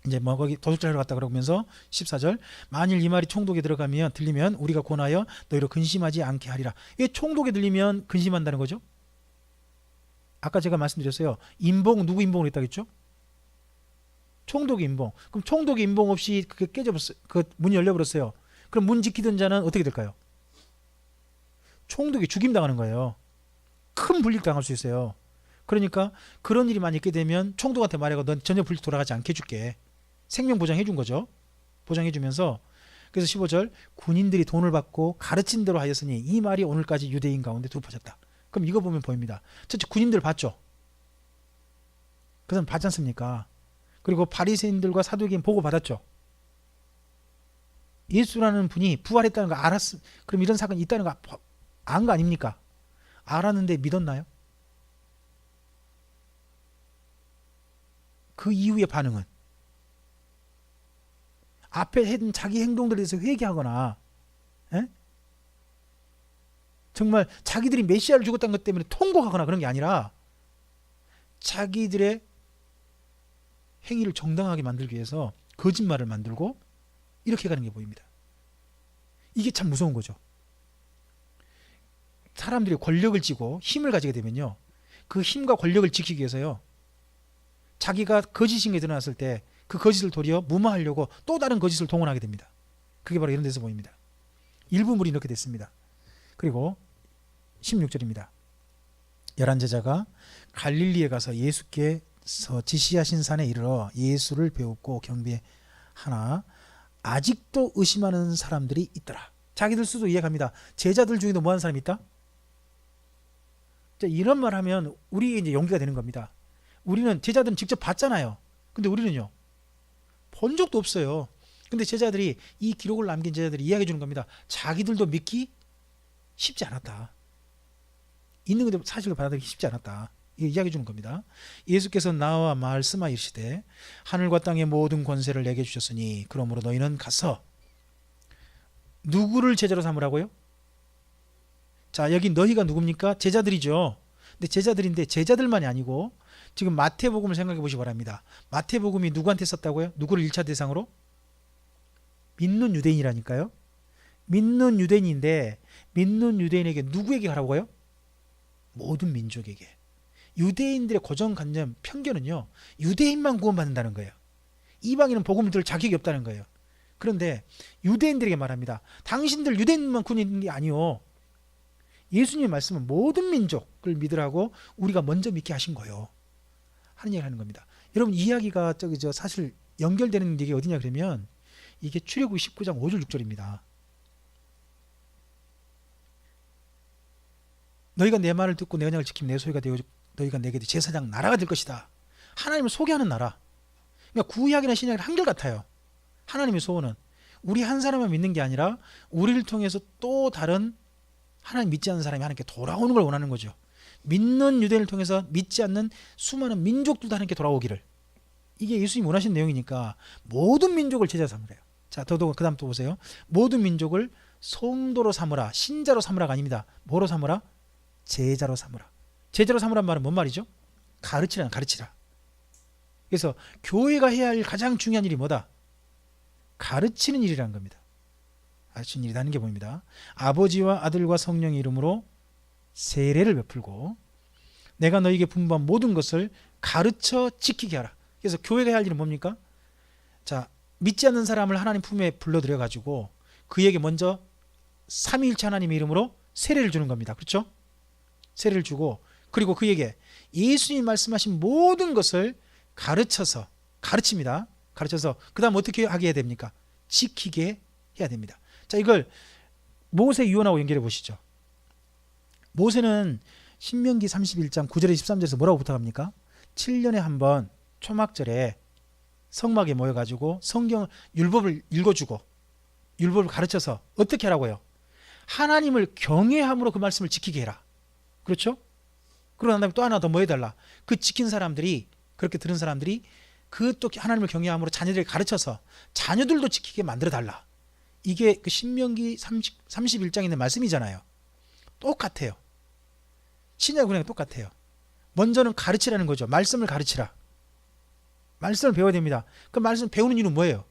Speaker 1: 이제 뭐 거기 도둑질하러 갔다 그러면서 14절 만일 이 말이 총독에 들리면 우리가 권하여 너희로 근심하지 않게 하리라. 왜 총독에 들리면 근심한다는 거죠? 아까 제가 말씀드렸어요. 누구 임봉을 했다고 했죠? 총독의 임봉. 그럼 총독의 임봉 없이 그게 깨져버렸어요. 그 문이 열려버렸어요. 그럼 문 지키던 자는 어떻게 될까요? 총독이 죽임당하는 거예요. 큰 불이익 당할 수 있어요. 그러니까 그런 일이 많이 있게 되면 총독한테 말하고 넌 전혀 불이익 돌아가지 않게 해줄게. 생명 보장해 준 거죠. 보장해 주면서 그래서 15절 군인들이 돈을 받고 가르친 대로 하였으니 이 말이 오늘까지 유대인 가운데 두루퍼졌다. 그럼 이거 보면 보입니다. 첫째 군인들 봤죠. 그 사람 봤지 않습니까? 그리고 바리새인들과 사두개인 보고 받았죠. 예수라는 분이 부활했다는 거 알았음. 그럼 이런 사건이 있다는 거 안 거 아닙니까? 알았는데 믿었나요? 그 이후의 반응은 앞에 했던 자기 행동들에 대해서 회개하거나 정말 자기들이 메시아를 죽었다는 것 때문에 통곡하거나 그런 게 아니라 자기들의 행위를 정당하게 만들기 위해서 거짓말을 만들고 이렇게 가는 게 보입니다. 이게 참 무서운 거죠. 사람들이 권력을 쥐고 힘을 가지게 되면요, 그 힘과 권력을 지키기 위해서요 자기가 거짓인 게 드러났을 때 그 거짓을 도리어 무마하려고 또 다른 거짓을 동원하게 됩니다. 그게 바로 이런 데서 보입니다. 일부 물이 이렇게 됐습니다. 그리고 16절입니다. 11제자가 갈릴리에 가서 예수께서 지시하신 산에 이르러 예수를 배우고 경배하나 아직도 의심하는 사람들이 있더라. 자기들 수도 이해합니다. 제자들 중에도 뭐하는 사람이 있다? 자, 이런 말 하면 우리의 이제 용기가 되는 겁니다. 우리는 제자들은 직접 봤잖아요. 근데 우리는요, 본 적도 없어요. 근데 제자들이, 이 기록을 남긴 제자들이 이야기해 주는 겁니다. 자기들도 믿기 쉽지 않았다. 있는 그대로 사실을 받아들이기 쉽지 않았다. 이거 이야기해 주는 겁니다. 예수께서 나와 말씀하시되 하늘과 땅의 모든 권세를 내게 주셨으니 그러므로 너희는 가서 누구를 제자로 삼으라고요? 자, 여기 너희가 누굽니까? 제자들이죠. 근데 제자들인데 제자들만이 아니고 지금 마태복음을 생각해 보시기 바랍니다. 마태복음이 누구한테 썼다고요? 누구를 1차 대상으로? 믿는 유대인이라니까요. 믿는 유대인인데 믿는 유대인에게 누구에게 가라고요? 모든 민족에게. 유대인들의 고정관념, 편견은요, 유대인만 구원받는다는 거예요. 이방인은 복음을 들을 자격이 없다는 거예요. 그런데 유대인들에게 말합니다. 당신들 유대인만 구원받는 게 아니요, 예수님의 말씀은 모든 민족을 믿으라고 우리가 먼저 믿게 하신 거예요. 하는 얘기를 하는 겁니다. 여러분, 이 이야기가 사실 연결되는 게 어디냐 그러면 이게 출애굽기 19장 5절 6절입니다. 너희가 내 말을 듣고 내 언약을 지키면 내 소유가 되어 너희가 내게 제사장 나라가 될 것이다. 하나님을 소개하는 나라. 그러니까 구약이나 신약이 한결같아요. 하나님의 소원은 우리 한 사람만 믿는 게 아니라 우리를 통해서 또 다른 하나님 믿지 않는 사람이 하나님께 돌아오는 걸 원하는 거죠. 믿는 유대인을 통해서 믿지 않는 수많은 민족들도 하나님께 돌아오기를. 이게 예수님이 원하신 내용이니까 모든 민족을 제자 삼으래요. 자, 더더욱 그 다음 또 보세요. 모든 민족을 성도로 삼으라. 신자로 삼으라가 아닙니다. 뭐로 삼으라? 제자로 삼으라. 제자로 삼으란 말은 뭔 말이죠? 가르치라. 그래서 교회가 해야 할 가장 중요한 일이 뭐다? 가르치는 일이라는 겁니다. 가르치는 일이라는 게 보입니다. 아버지와 아들과 성령의 이름으로 세례를 베풀고 내가 너희에게 분부한 모든 것을 가르쳐 지키게 하라. 그래서 교회가 해야 할 일은 뭡니까? 자, 믿지 않는 사람을 하나님 품에 불러들여 가지고 그에게 먼저 삼위일체 하나님의 이름으로 세례를 주는 겁니다. 그렇죠? 세례를 주고 그리고 그에게 예수님이 말씀하신 모든 것을 가르칩니다. 가르쳐서 그 다음 어떻게 하게 해야 됩니까? 지키게 해야 됩니다. 자, 이걸 모세 유언하고 연결해 보시죠. 모세는 신명기 31장 9절에 13절에서 뭐라고 부탁합니까? 7년에 한 번 초막절에 성막에 모여가지고 성경 율법을 읽어주고 율법을 가르쳐서 어떻게 하라고요? 하나님을 경외함으로 그 말씀을 지키게 해라. 그렇죠? 그러고 난 다음에 또 하나 더 뭐 해달라? 그 지킨 사람들이, 그렇게 들은 사람들이 그 또 하나님을 경외함으로 자녀들에게 가르쳐서 자녀들도 지키게 만들어 달라. 이게 그 신명기 31장에 있는 말씀이잖아요. 똑같아요. 신약은행 똑같아요. 먼저는 가르치라는 거죠. 말씀을 가르치라. 말씀을 배워야 됩니다. 그 말씀 배우는 이유는 뭐예요?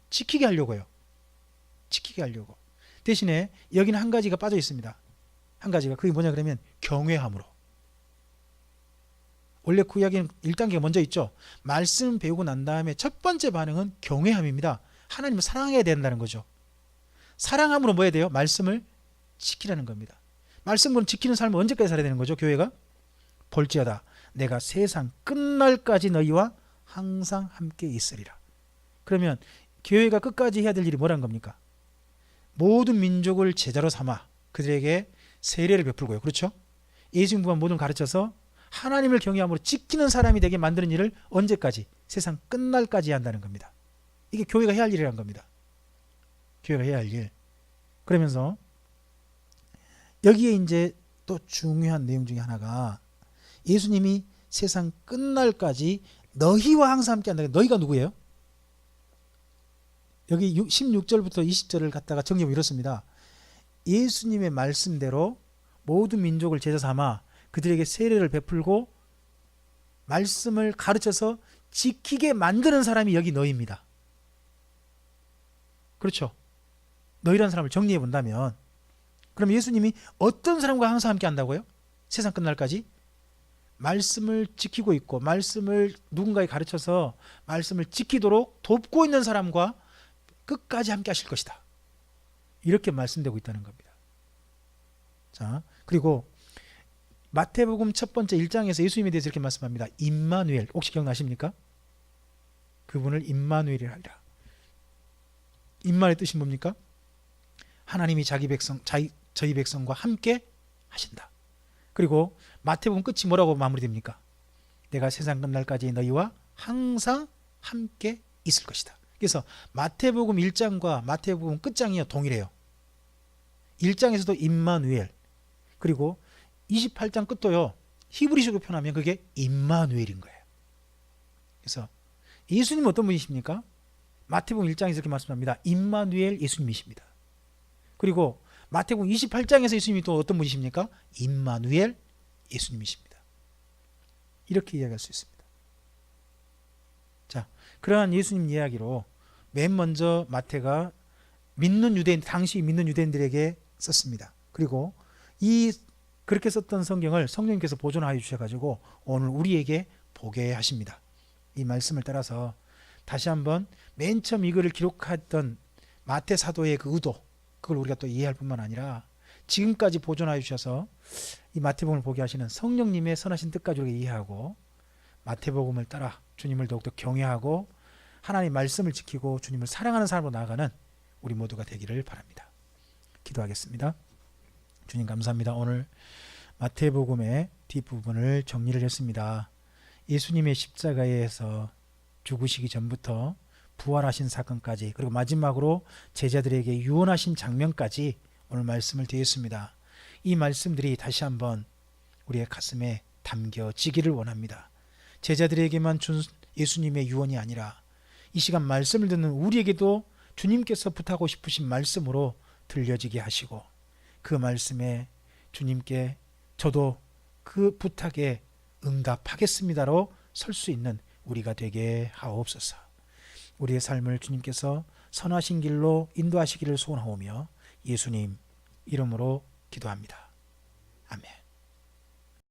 Speaker 1: 지키게 하려고요. 지키게 하려고. 대신에 여기는 한 가지가 빠져 있습니다. 한 가지가 그게 뭐냐 그러면 경외함으로. 원래 구약에는 1단계가 먼저 있죠. 말씀 배우고 난 다음에 첫 번째 반응은 경외함입니다. 하나님을 사랑해야 된다는 거죠. 사랑함으로 뭐 해야 돼요? 말씀을 지키라는 겁니다. 말씀을 지키는 삶을 언제까지 살아야 되는 거죠? 교회가 볼지어다 내가 세상 끝날까지 너희와 항상 함께 있으리라. 그러면 교회가 끝까지 해야 될 일이 뭐라는 겁니까? 모든 민족을 제자로 삼아 그들에게 세례를 베풀고요. 그렇죠? 예수님과 모든 가르쳐서 하나님을 경외함으로 지키는 사람이 되게 만드는 일을 언제까지? 세상 끝날까지 해야 한다는 겁니다. 이게 교회가 해야 할 일이라는 겁니다. 교회가 해야 할 일. 그러면서 여기에 이제 또 중요한 내용 중에 하나가 예수님이 세상 끝날까지 너희와 항상 함께 한다. 너희가 누구예요? 여기 16절부터 20절을 갖다가 정리하면 이렇습니다. 예수님의 말씀대로 모든 민족을 제자 삼아 그들에게 세례를 베풀고 말씀을 가르쳐서 지키게 만드는 사람이 여기 너희입니다. 그렇죠? 너희라는 사람을 정리해 본다면 그럼 예수님이 어떤 사람과 항상 함께 한다고요? 세상 끝날까지? 말씀을 지키고 있고 말씀을 누군가에 가르쳐서 말씀을 지키도록 돕고 있는 사람과 끝까지 함께 하실 것이다. 이렇게 말씀되고 있다는 겁니다. 자, 그리고 마태복음 첫 번째 1장에서 예수님에 대해서 이렇게 말씀합니다. 임마누엘, 혹시 기억나십니까? 그분을 임마누엘이라 하리라. 임마누엘의 뜻이 뭡니까? 하나님이 저희 백성과 함께 하신다. 그리고 마태복음 끝이 뭐라고 마무리됩니까? 내가 세상 끝날까지 너희와 항상 함께 있을 것이다. 그래서 마태복음 1장과 마태복음 끝장이 동일해요. 1장에서도 임마누엘, 그리고 28장 끝도요, 히브리식으로 표현하면 그게 임마누엘인 거예요. 그래서 예수님은 어떤 분이십니까? 마태복음 1장에서 이렇게 말씀합니다. 임마누엘 예수님이십니다. 그리고 마태복음 28장에서 예수님이 또 어떤 분이십니까? 임마누엘 예수님이십니다. 이렇게 이야기할 수 있습니다. 자, 그러한 예수님 이야기로 맨 먼저 마태가 믿는 유대인, 당시 믿는 유대인들에게 썼습니다. 그리고 그렇게 썼던 성경을 성령님께서 보존하여 주셔가지고 오늘 우리에게 보게 하십니다. 이 말씀을 따라서 다시 한번 맨 처음 이거를 기록했던 마태 사도의 그 의도, 그걸 우리가 또 이해할 뿐만 아니라 지금까지 보존하여 주셔서 이 마태복음을 보게 하시는 성령님의 선하신 뜻까지 우리가 이해하고 마태복음을 따라 주님을 더욱더 경외하고 하나님의 말씀을 지키고 주님을 사랑하는 사람으로 나아가는 우리 모두가 되기를 바랍니다. 기도하겠습니다. 주님 감사합니다. 오늘 마태복음의 뒷부분을 정리를 했습니다. 예수님의 십자가에서 죽으시기 전부터 부활하신 사건까지, 그리고 마지막으로 제자들에게 유언하신 장면까지 오늘 말씀을 드렸습니다. 이 말씀들이 다시 한번 우리의 가슴에 담겨지기를 원합니다. 제자들에게만 준 예수님의 유언이 아니라 이 시간 말씀을 듣는 우리에게도 주님께서 부탁하고 싶으신 말씀으로 들려지게 하시고, 그 말씀에 주님께 저도 그 부탁에 응답하겠습니다로 설 수 있는 우리가 되게 하옵소서. 우리의 삶을 주님께서 선하신 길로 인도하시기를 소원하오며 예수님 이름으로 기도합니다. 아멘.